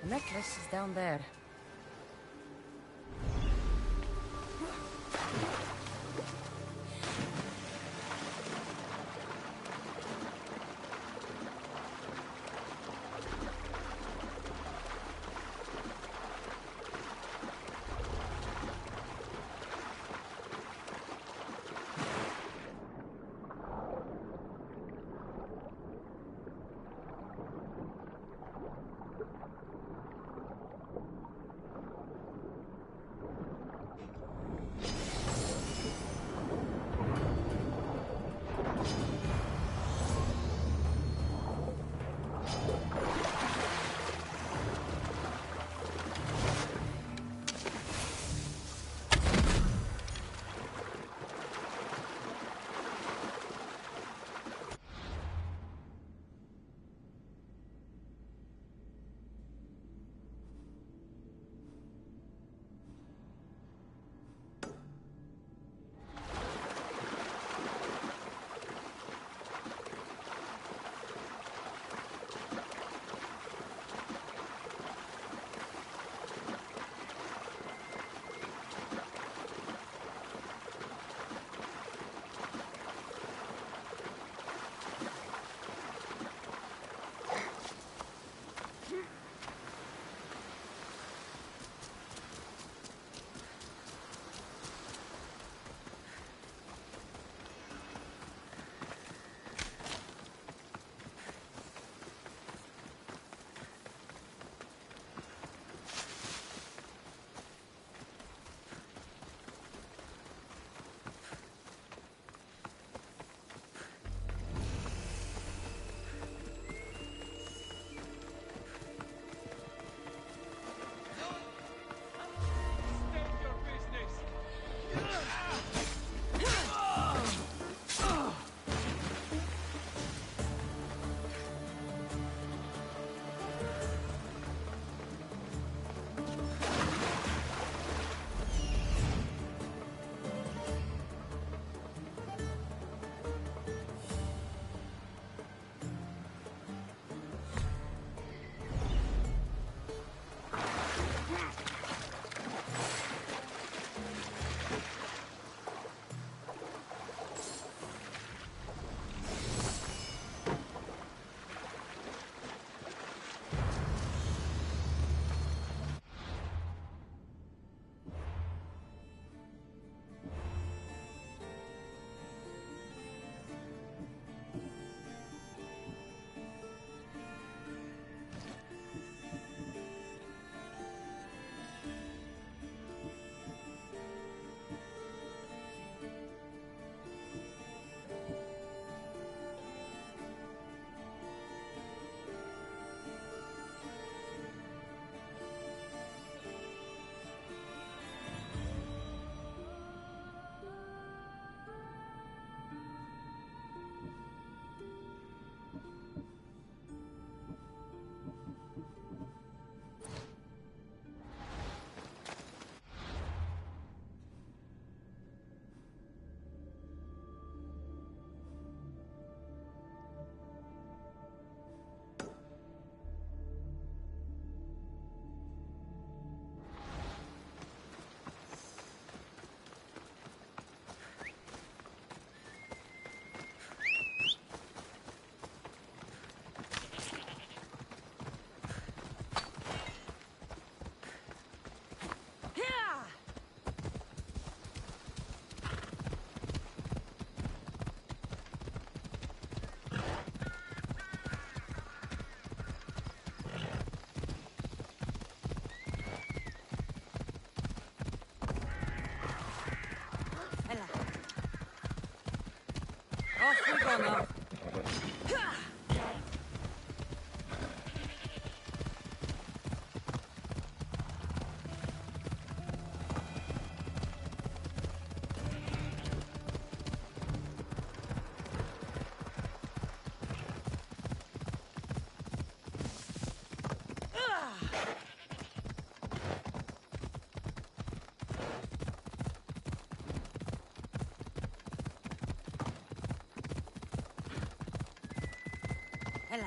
The necklace is down there. go now. Ella.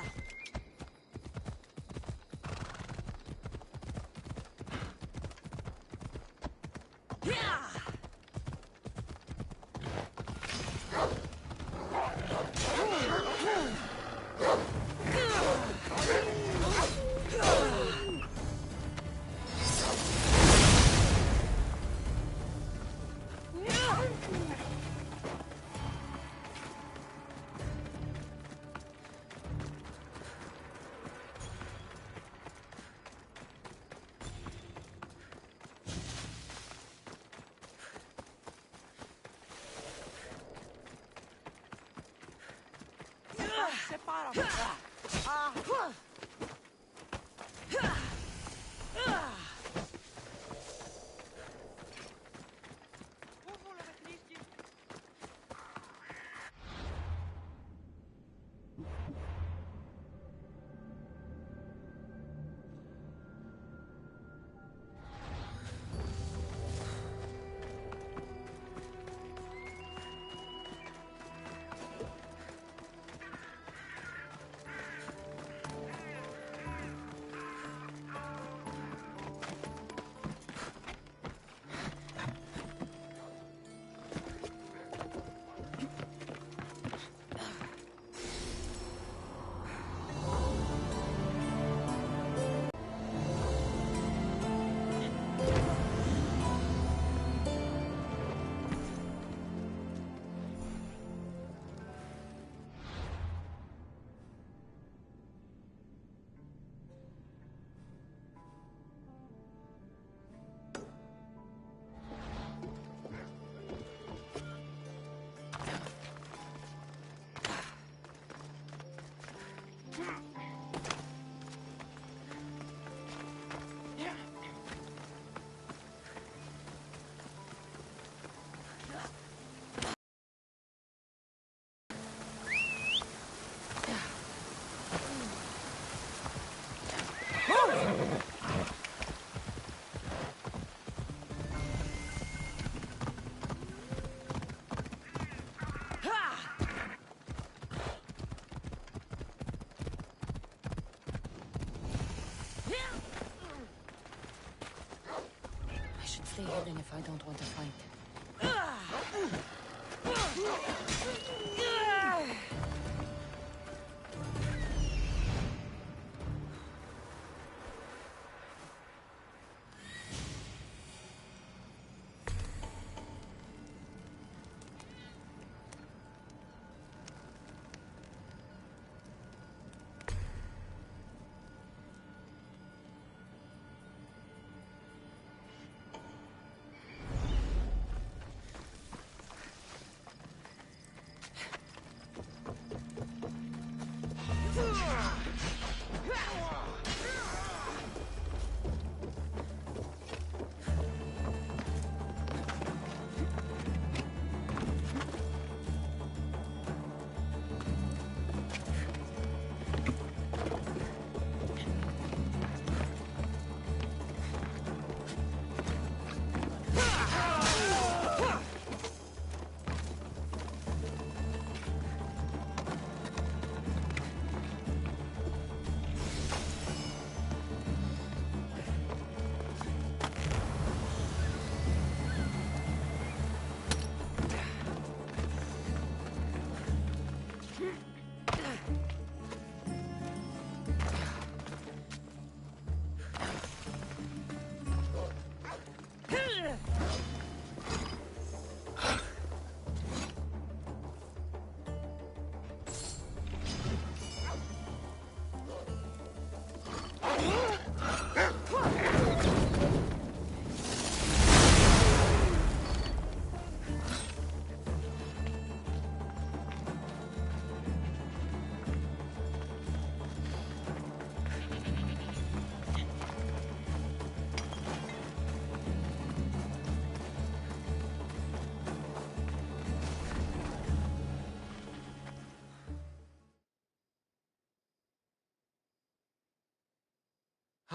I should stay hidden if I don't want to fight.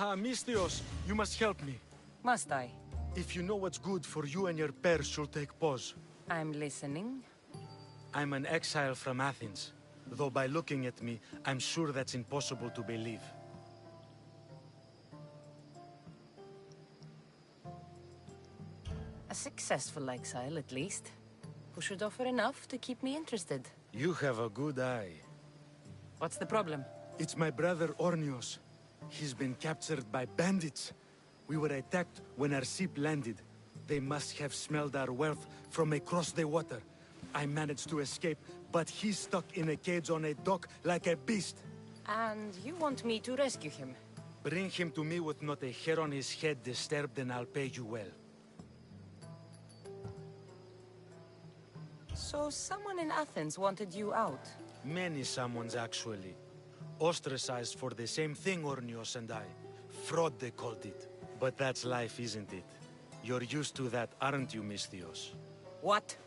Ah, Mistios, you must help me. Must I? If you know what's good for you and your pairs, you'll take pause. I'm listening. I'm an exile from Athens. Though by looking at me, I'm sure that's impossible to believe. A successful exile, at least. Who should offer enough to keep me interested. You have a good eye. What's the problem? It's my brother Ornios. He's been captured by bandits. We were attacked when our ship landed. They must have smelled our wealth from across the water. I managed to escape, but he's stuck in a cage on a dock like a beast. And you want me to rescue him? Bring him to me with not a hair on his head disturbed, and I'll pay you well. So someone in Athens wanted you out? Many someones, actually. Ostracized for the same thing, Ornios and I. Fraud, they called it. But that's life, isn't it? You're used to that, aren't you, Mistios? What?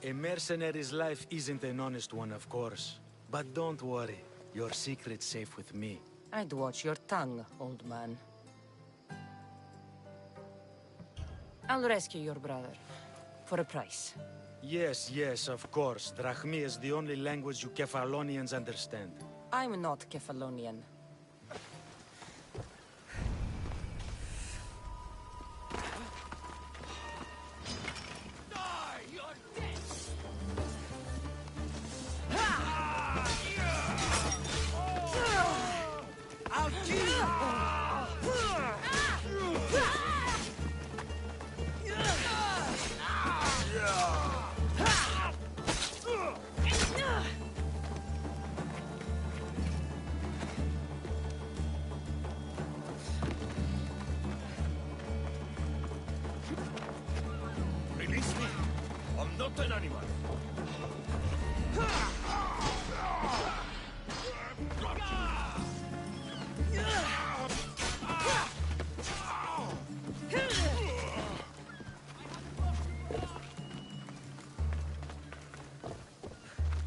A mercenary's life isn't an honest one, of course. But don't worry. Your secret's safe with me. I'd watch your tongue, old man. I'll rescue your brother. For a price. Yes, yes, of course. Drachmi is the only language you Kephalonians understand. I'm not Kephalonian. Release me! I'm not an animal!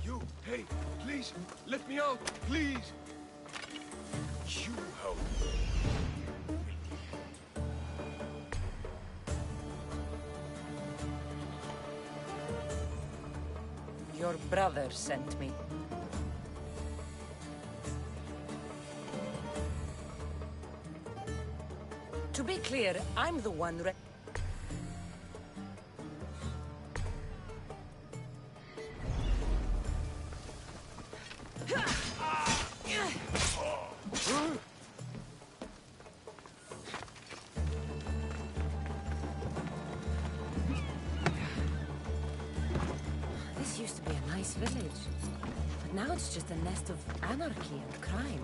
You, hey, please, let me out, please! You help me. Your brother sent me. To be clear, I'm the one This used to be a nice village, but now it's just a nest of anarchy and crime.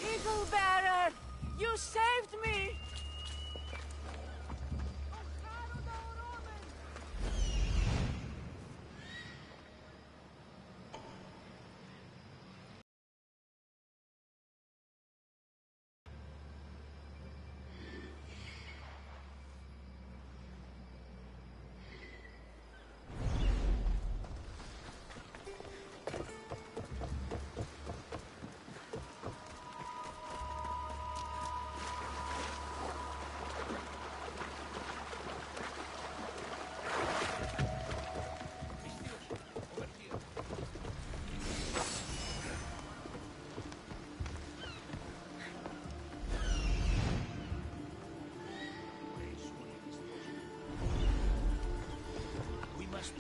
Eagle Bearer! You saved me!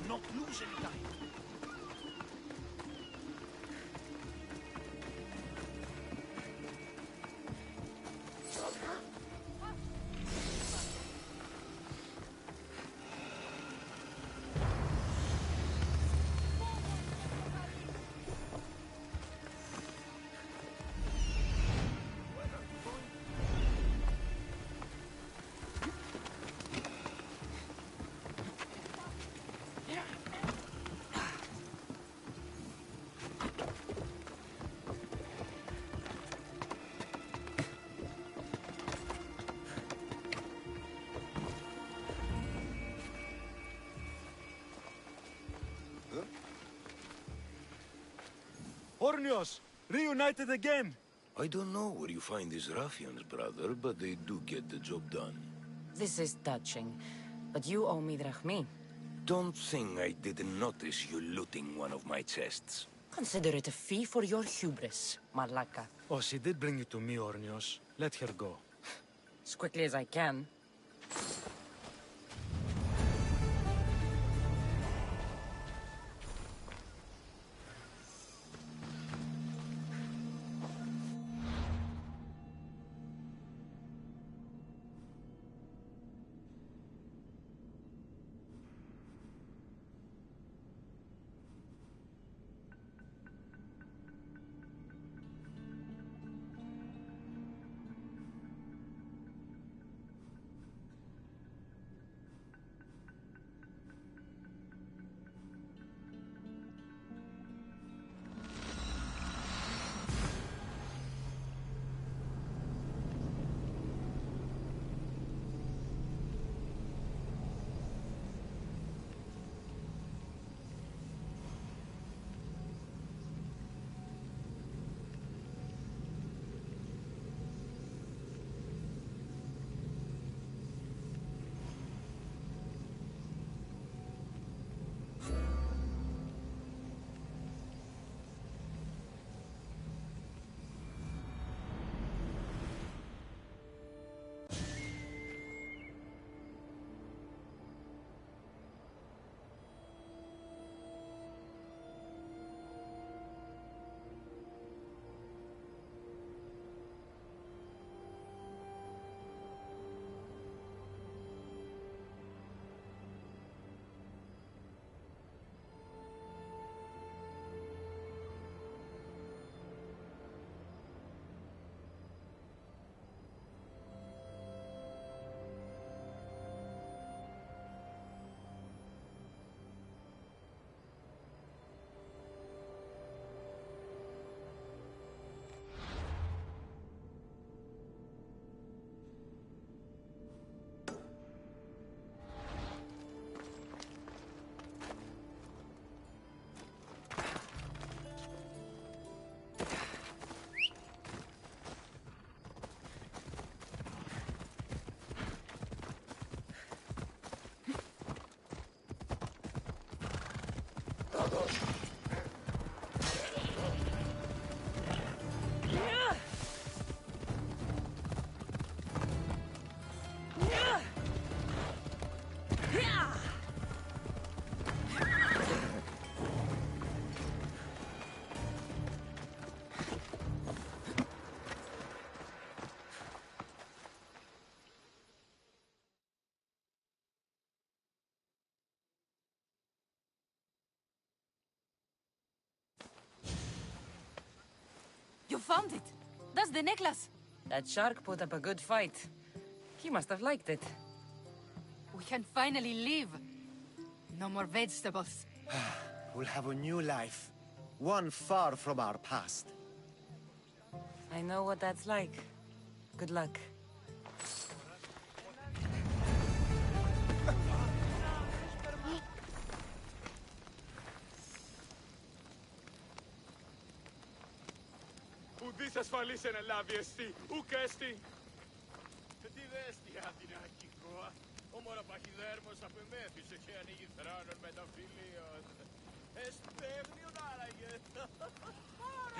Not lose any time. Ornios! Reunited again! I don't know where you find these ruffians, brother, but they do get the job done. This is touching, but you owe me drachmi. Don't think I didn't notice you looting one of my chests. Consider it a fee for your hubris, Malaka. Oh, she did bring you to me, Ornios. Let her go. As quickly as I can. You found it! That's the necklace! That shark put up a good fight. He must have liked it. We can finally leave. No more vegetables. We'll have a new life. One far from our past. I know what that's like. Good luck. Ουδής ασφαλής εν ελάβει εστί, ουκ έστι. Τι δέστια την ακικόα, ο μωραπαχιδέρμος απεμέθησε και ανοίγει θράνων με τα φιλίων. Εσπέγνιον άραγε.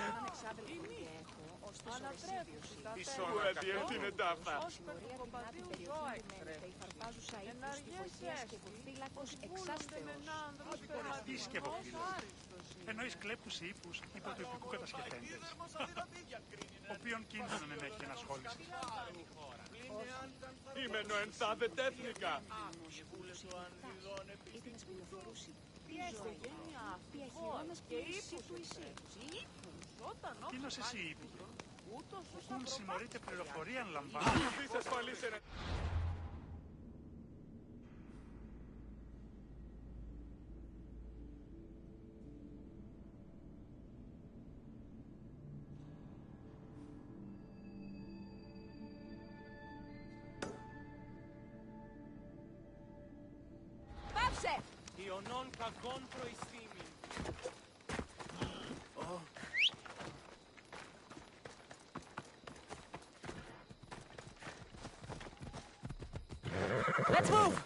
Ανεξάδελφο και έχω, ωστόσο ρεσίβιος Πού αδιέτεινε τάφα. ως περικοπαδίου ζώα εκτρέφει. Η φαρπάζουσα ύπνος στη βοηθεία σκευοφύλακος εξάστεως. Τι σκευοφύλακος. Εννοείς κλέπτους ύπους υποτυπικού κατασκευέντες. Ο οποίον κίνδυνο δεν έχει ενασχόληση. Είμαι νοενθάδε τέθνικα. Είτε να σπηλοφορούσει. Τι οικογένεια αφηγόας και ύπους του εισήγους. Τίνος εσύ ύπου. Ο Κουν συμμορείται πληροφορία αν λαμβάνει. Ουδής ασφαλής εν... Πάψε! Ιωνών κακών προϊστήμην. Let's move!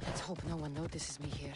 Let's hope no one notices me here.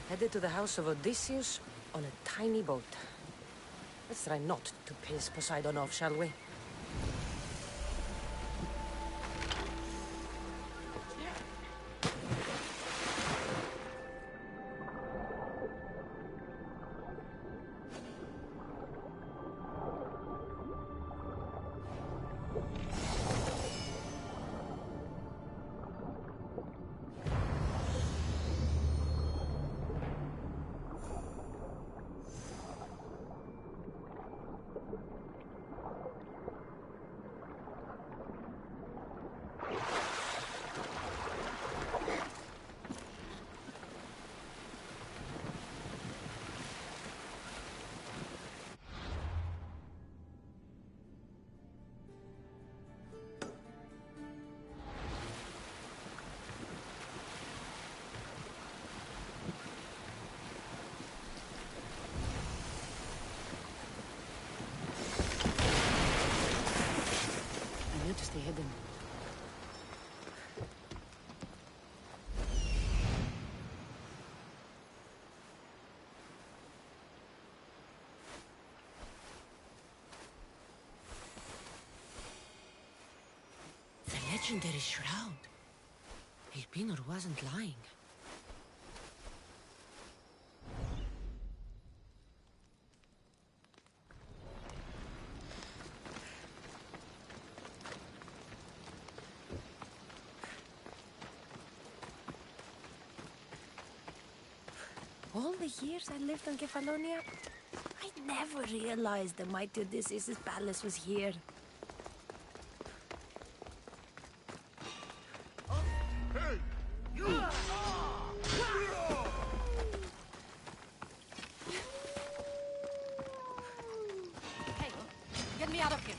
Headed to the house of Odysseus on a tiny boat. Let's try not to piss Poseidon off, shall we? To stay hidden. The legendary shroud. Elpinor wasn't lying. All the years I lived on Kefalonia, I never realized the mighty Odysseus' palace was here. Hey! You! Hey, get me out of here.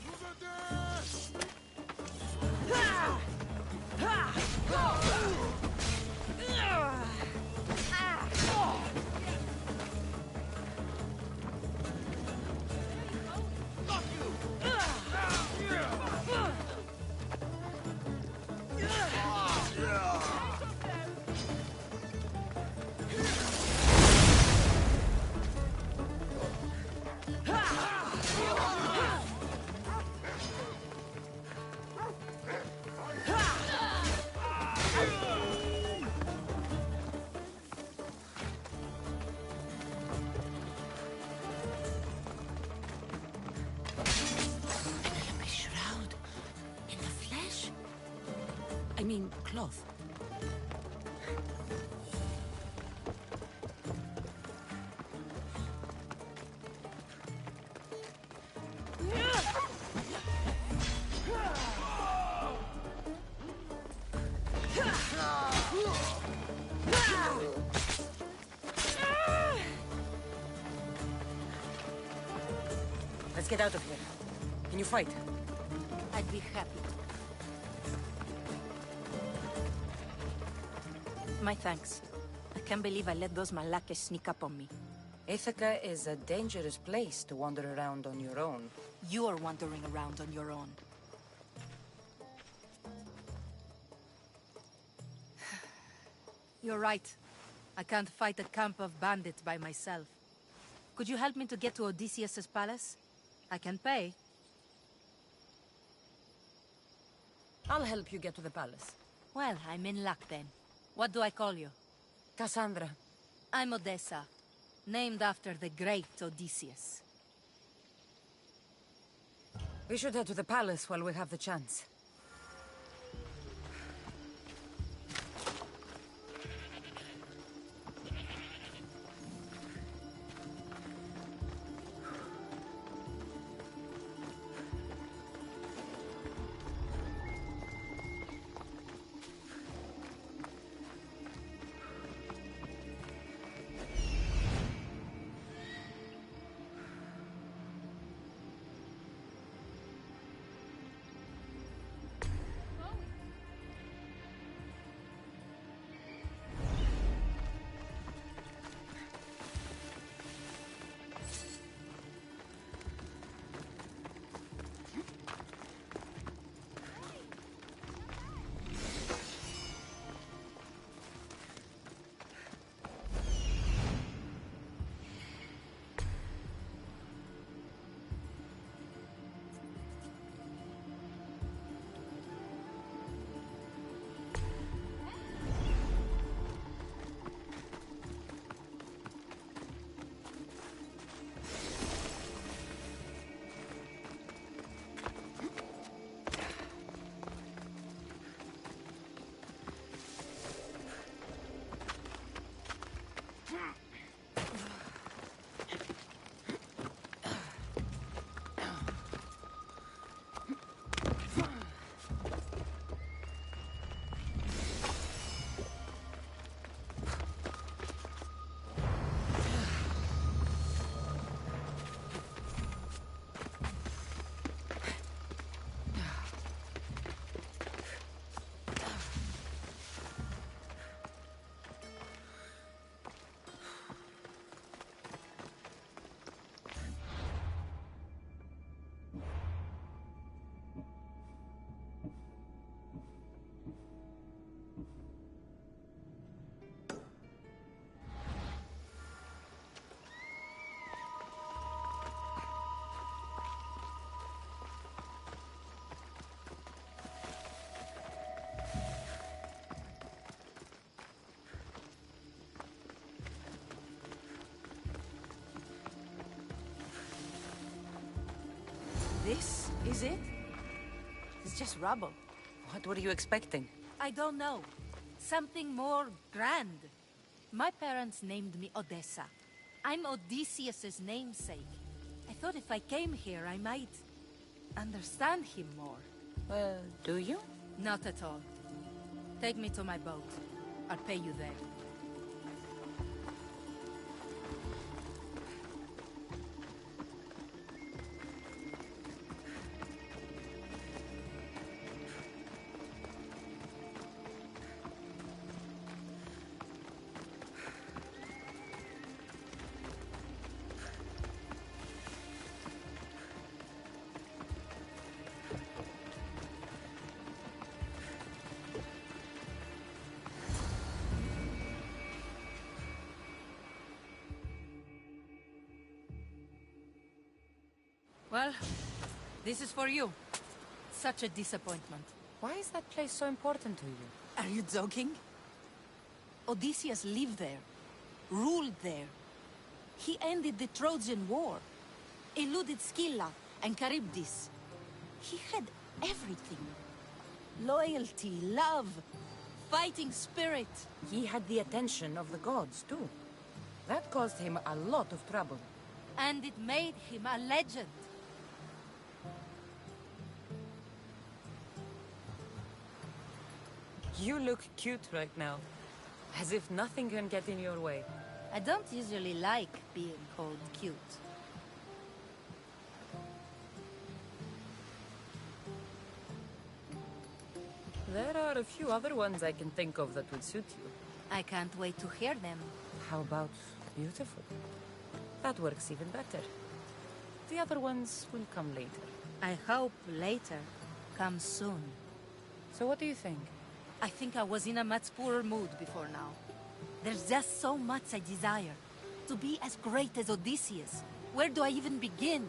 A shroud. In the flesh? I mean, cloth. Let's get out of here. Can you fight? I'd be happy. My thanks. I can't believe I let those Malakas sneak up on me. Ithaca is a dangerous place to wander around on your own. You're wandering around on your own. You're right. I can't fight a camp of bandits by myself. Could you help me to get to Odysseus' palace? I can pay. I'll help you get to the palace. Well, I'm in luck then. What do I call you? Cassandra. I'm Odessa, named after the great Odysseus. We should head to the palace while we have the chance. This is it? It's just rubble. What were you expecting? I don't know. Something more grand. My parents named me Odessa. I'm Odysseus's namesake. I thought if I came here, I might understand him more. Well, do you? Not at all. Take me to my boat. I'll pay you there. Well, this is for you. Such a disappointment. Why is that place so important to you? Are you joking? Odysseus lived there, ruled there. He ended the Trojan War, eluded Scylla and Charybdis. He had everything. Loyalty, love, fighting spirit. He had the attention of the gods, too. That caused him a lot of trouble. And it made him a legend. You look cute right now. As if nothing can get in your way. I don't usually like being called cute. There are a few other ones I can think of that would suit you. I can't wait to hear them. How about beautiful? That works even better. The other ones will come later. I hope later comes soon. So what do you think? I think I was in a much poorer mood before now. There's just so much I desire. To be as great as Odysseus. Where do I even begin?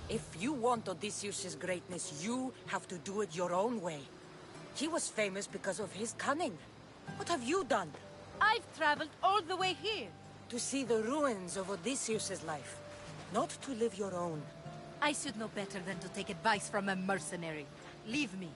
If you want Odysseus' greatness, you have to do it your own way. He was famous because of his cunning. What have you done? I've traveled all the way here. To see the ruins of Odysseus' life. Not to live your own. I should know better than to take advice from a mercenary. Leave me.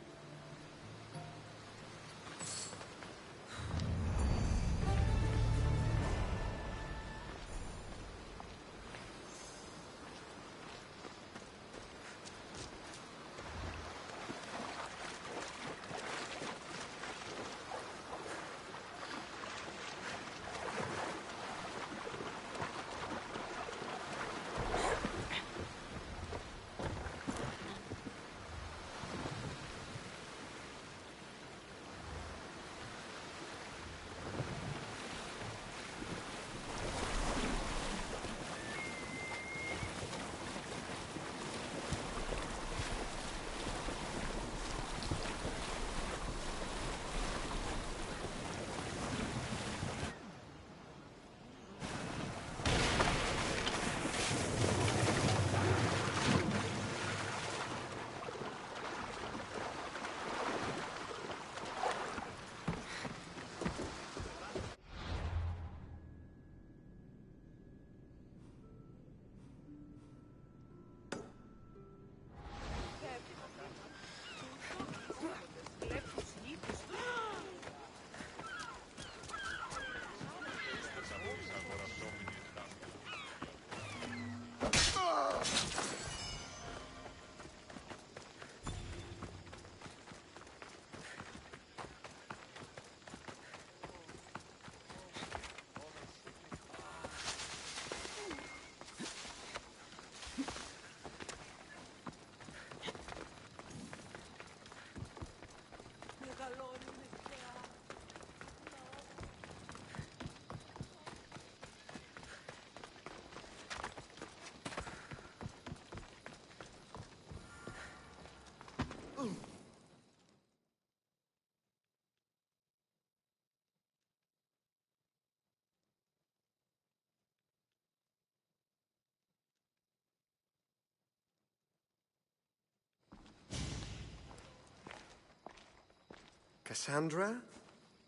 Cassandra?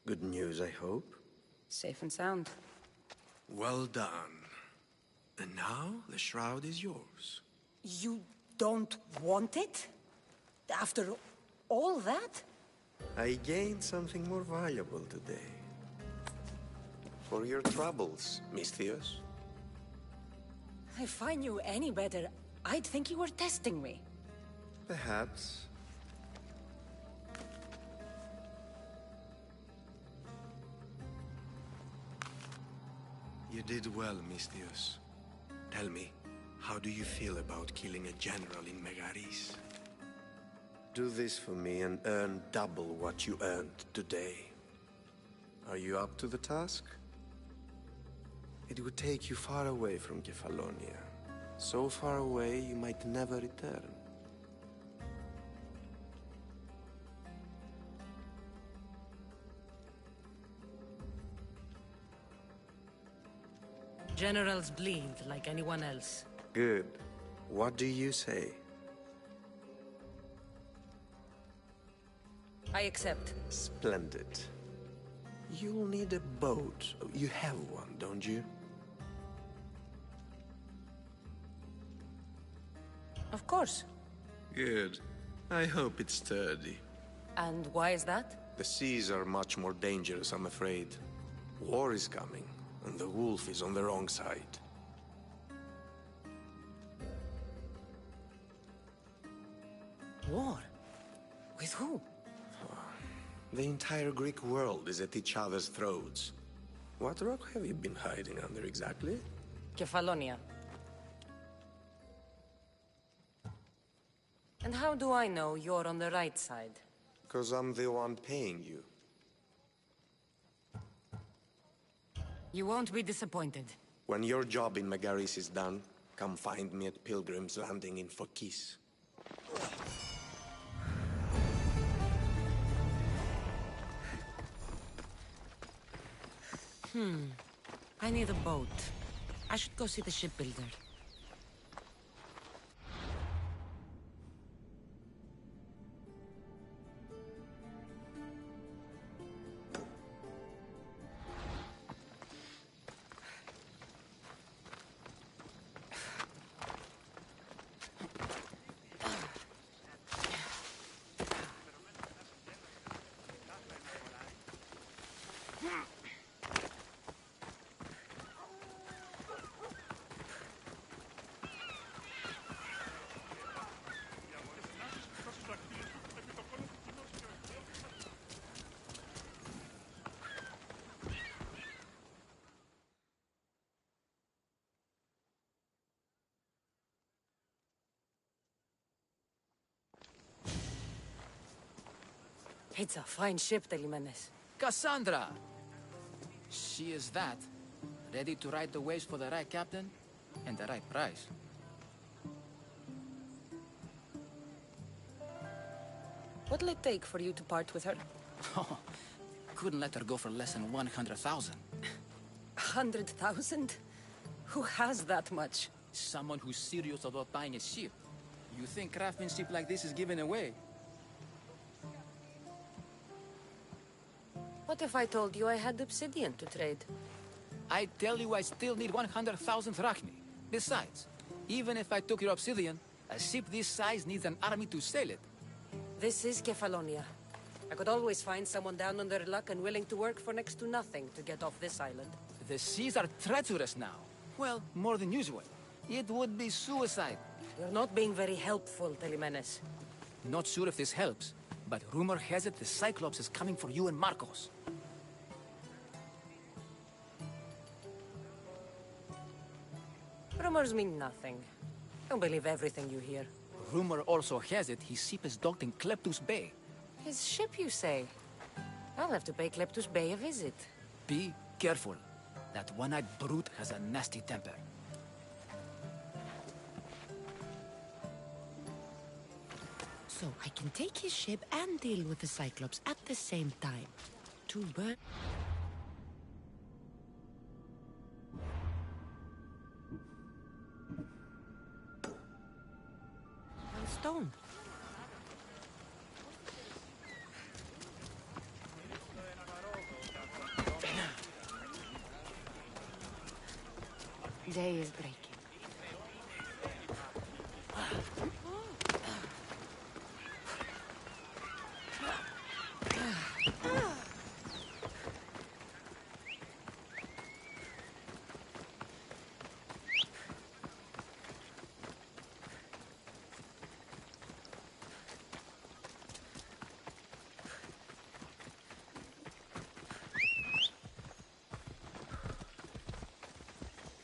Good news, I hope. Safe and sound. Well done. And now the shroud is yours. You don't want it? After all that? I gained something more valuable today. For your troubles, Misthios. If I knew any better, I'd think you were testing me. Perhaps. You did well, Misthios. Tell me, how do you feel about killing a general in Megaris? Do this for me and earn double what you earned today. Are you up to the task? It would take you far away from Kefalonia. So far away you might never return. Generals bleed like anyone else. Good. What do you say? I accept. Splendid. You'll need a boat. You have one, don't you? Of course. Good. I hope it's sturdy. And why is that? The seas are much more dangerous, I'm afraid. War is coming, and the wolf is on the wrong side. War? With who? The entire Greek world is at each other's throats. What rock have you been hiding under exactly? Kefalonia. And how do I know you're on the right side? Because I'm the one paying you. You won't be disappointed. When your job in Megaris is done, come find me at Pilgrim's Landing in Phokis. I need a boat. I should go see the shipbuilder. It's a fine ship, Telimenes. Cassandra! She is that. Ready to ride the waves for the right captain and the right price. What'll it take for you to part with her? Couldn't let her go for less than 100,000. 100,000? Who has that much? Someone who's serious about buying a ship. You think craftsmanship like this is given away? What if I told you I had obsidian to trade? I tell you I still need 100,000 drachmi. Besides, even if I took your obsidian, a ship this size needs an army to sail it. This is Kefalonia. I could always find someone down on their luck and willing to work for next to nothing to get off this island. The seas are treacherous now. Well, more than usual. It would be suicide. You're not being very helpful, Telimenes. Not sure if this helps, but rumor has it the Cyclops is coming for you and Marcos. Rumors mean nothing. Don't believe everything you hear. Rumor also has it his ship is docked in Kleptus Bay. His ship, you say? I'll have to pay Kleptus Bay a visit. Be careful. That one-eyed brute has a nasty temper. So I can take his ship and deal with the Cyclops at the same time. Two birds. One stone. Day is breaking.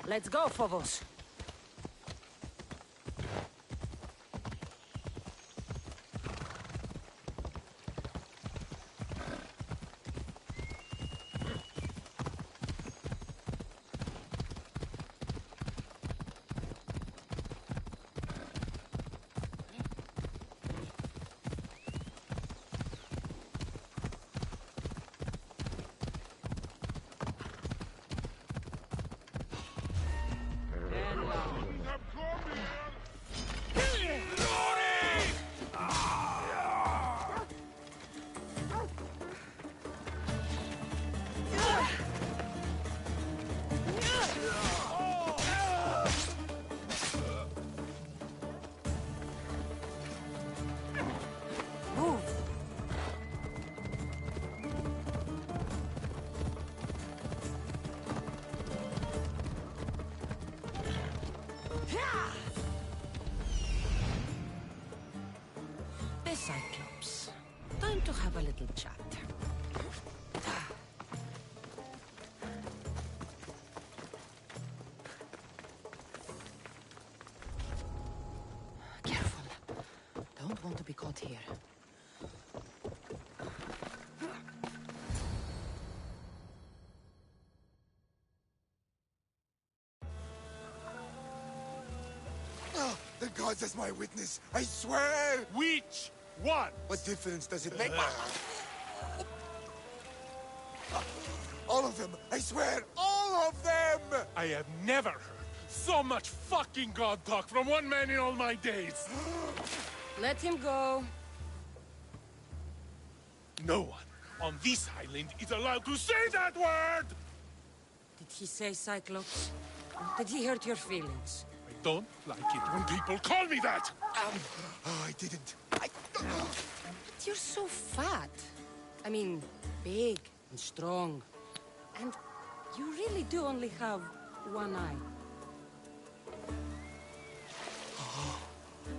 Let's go, Phobos. Cyclops. Time to have a little chat. Careful. Don't want to be caught here. Oh, the gods as my witness, I swear! Which one? What difference does it make? All of them! I swear, all of them! I have never heard so much fucking god talk from one man in all my days. Let him go. No one on this island is allowed to say that word! Did he say Cyclops? Did he hurt your feelings? I don't like it when people call me that! Oh, I didn't. But you're so fat. I mean, big and strong. And you really do only have one eye. Oh,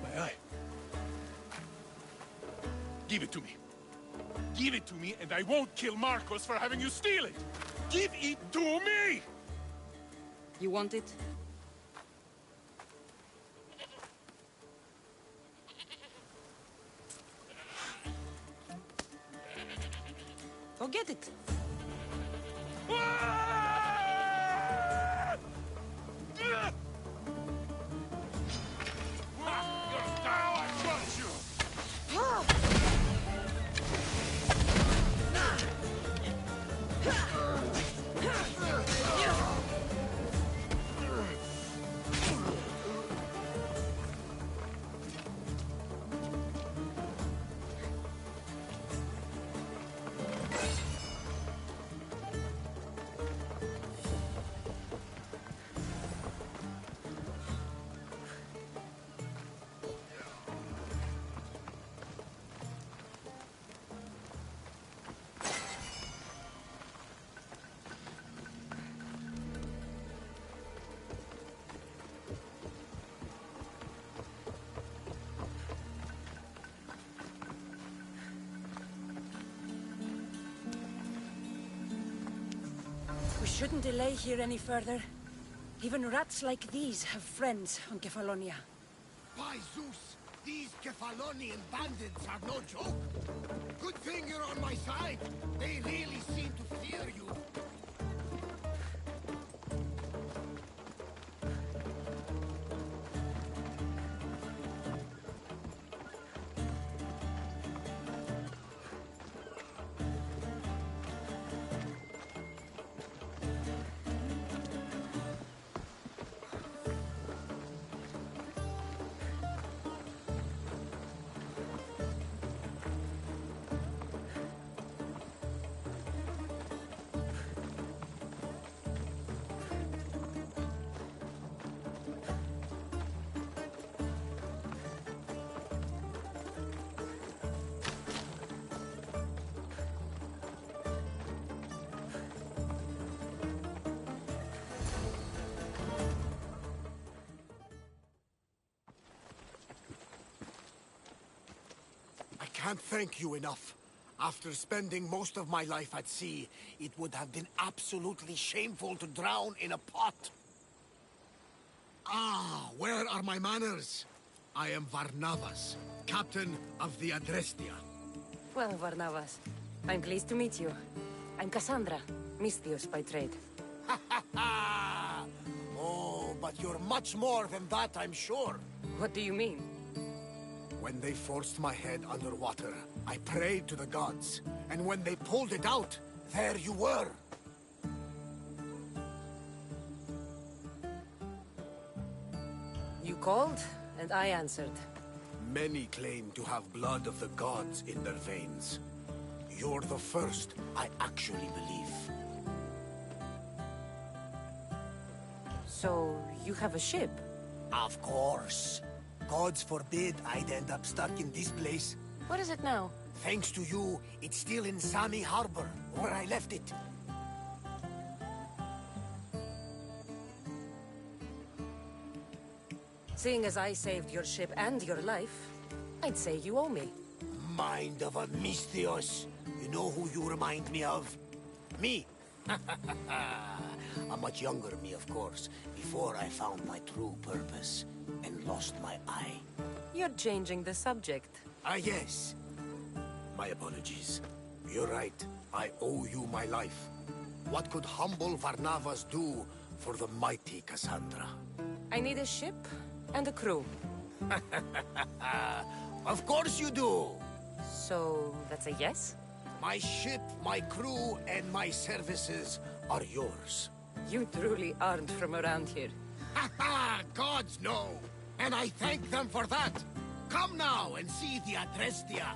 my eye. Give it to me. Give it to me, and I won't kill Marcos for having you steal it! Give it to me! You want it? Go get it. We shouldn't delay here any further. Even rats like these have friends on Kefalonia. By Zeus, these Kefalonian bandits are no joke. Good thing you're on my side. They really seem to fear you. I can't thank you enough. After spending most of my life at sea, it would have been absolutely shameful to drown in a pot. Ah, where are my manners? I am Varnavas, captain of the Adrestia. Well, Varnavas, I'm pleased to meet you. I'm Cassandra, Misthios by trade. Oh, but you're much more than that, I'm sure. What do you mean? When they forced my head underwater, I prayed to the gods. And when they pulled it out, there you were. You called, and I answered. Many claim to have blood of the gods in their veins. You're the first I actually believe. So, you have a ship? Of course. Gods forbid I'd end up stuck in this place. What is it now? Thanks to you, it's still in Sami Harbor, where I left it. Seeing as I saved your ship and your life, I'd say you owe me. Mind of a Misthios. You know who you remind me of? Me. A much younger me, of course, before I found my true purpose and lost my eye. You're changing the subject. Ah, yes. My apologies. You're right. I owe you my life. What could humble Varnavas do for the mighty Cassandra? I need a ship and a crew. Of course you do! So, that's a yes? My ship, my crew, and my services are yours. You truly aren't from around here. Ha ha! Gods know! And I thank them for that! Come now and see the Adrestia!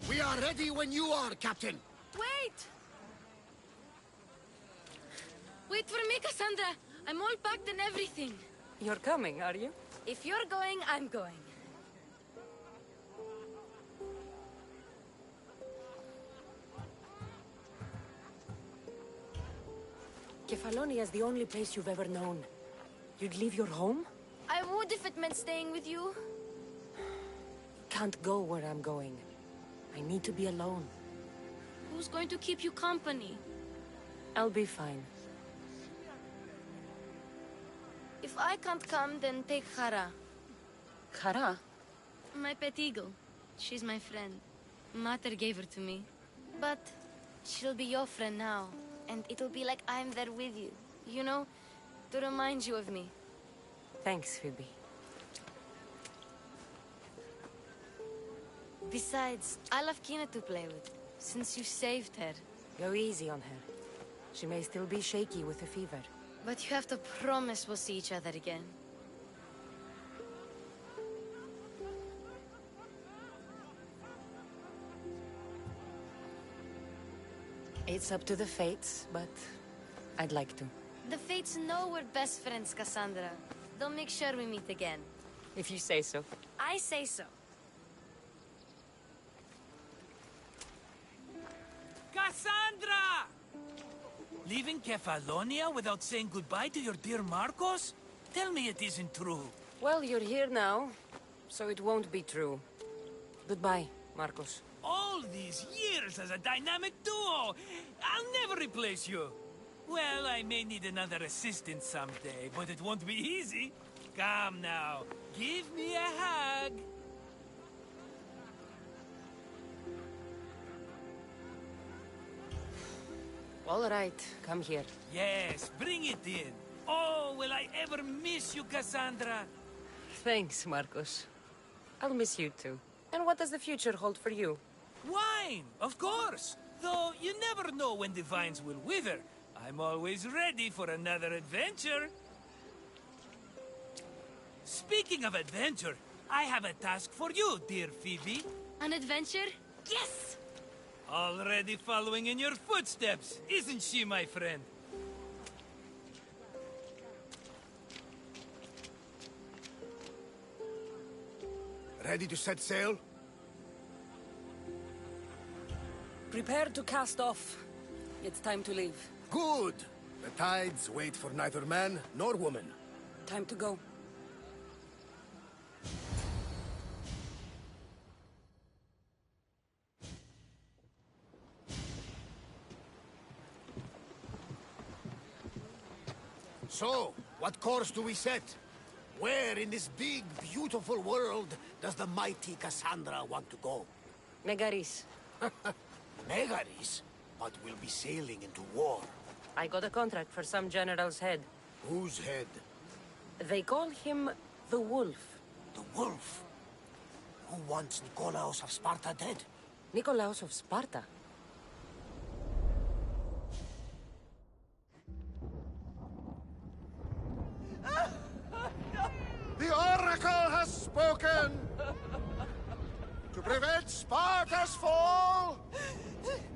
We are ready when you are, Captain. Wait! Wait for me, Cassandra. I'm all packed and everything. You're coming, are you? If you're going, I'm going. Kefalonia is the only place you've ever known. You'd leave your home? I would if it meant staying with you. Can't go where I'm going. I need to be alone. Who's going to keep you company? I'll be fine. If I can't come, then take Hara. Hara? My pet eagle. She's my friend. Mater gave her to me. But she'll be your friend now. And it'll be like I'm there with you. You know? To remind you of me. Thanks, Phoebe. Besides, I love Kina to play with. Since you saved her. Go easy on her. She may still be shaky with the fever. But you have to promise we'll see each other again. It's up to the fates, but I'd like to. The fates know we're best friends, Cassandra. They'll make sure we meet again. If you say so. I say so. Leaving Kefalonia without saying goodbye to your dear Marcos? Tell me it isn't true. Well, you're here now, so it won't be true. Goodbye, Marcos. All these years as a dynamic duo! I'll never replace you! Well, I may need another assistant someday, but it won't be easy. Come now, give me a hug. All right, come here. Yes, bring it in. Oh, will I ever miss you, Cassandra? Thanks, Marcos. I'll miss you too. And what does the future hold for you? Wine, of course. Though you never know when the vines will wither. I'm always ready for another adventure. Speaking of adventure, I have a task for you, dear Phoebe. An adventure? Yes! Already following in your footsteps, isn't she, my friend? Ready to set sail? Prepare to cast off. It's time to leave. Good! The tides wait for neither man nor woman. Time to go. So, what course do we set? Where in this big, beautiful world does the mighty Cassandra want to go? Megaris. Megaris? But we'll be sailing into war. I got a contract for some general's head. Whose head? They call him the Wolf. The Wolf? Who wants Nikolaos of Sparta dead? Nikolaos of Sparta? The Oracle has spoken! To prevent Sparta's fall,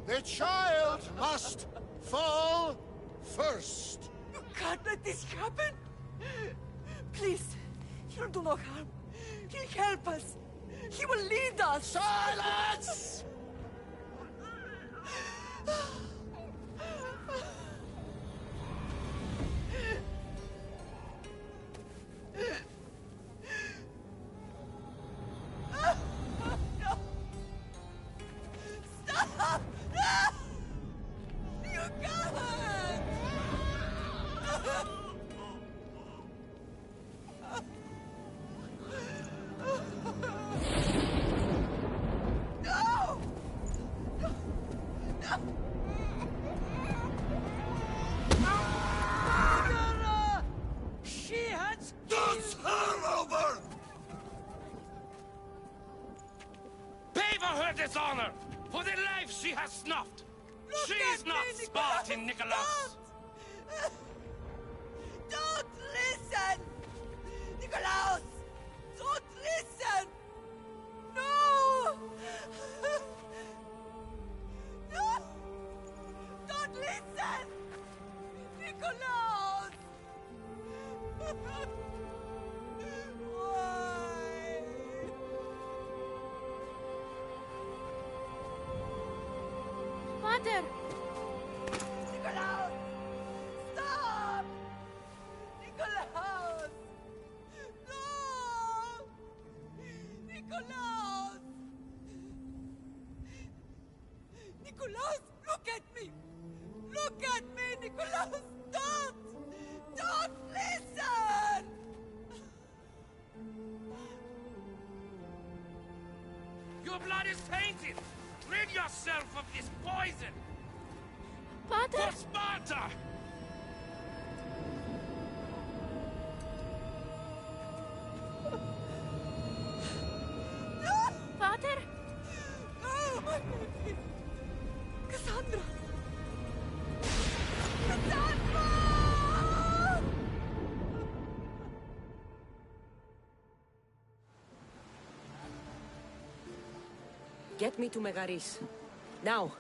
the child must fall first. You can't let this happen! Please, he'll do no harm. He'll help us. He will lead us. Silence! Stop! You can't! No! No! Murderer! She has... Does her over! Pay for her dishonor! For the life she has snuffed! She's not Spartan, Nicholas! Don't listen! Nikolaos! Don't listen! No! No! Don't listen! Nikolaos! Why? Mother! Nikolaos! Stop! Nikolaos! No! Nikolaos! Nikolaos, look at me! Look at me, Nikolaos! Don't! Don't listen! Your blood is tainted! Rid yourself of this poison! Father! For Sparta! Father! No, my baby! Cassandra! Cassandra! Get me to Megaris. Now!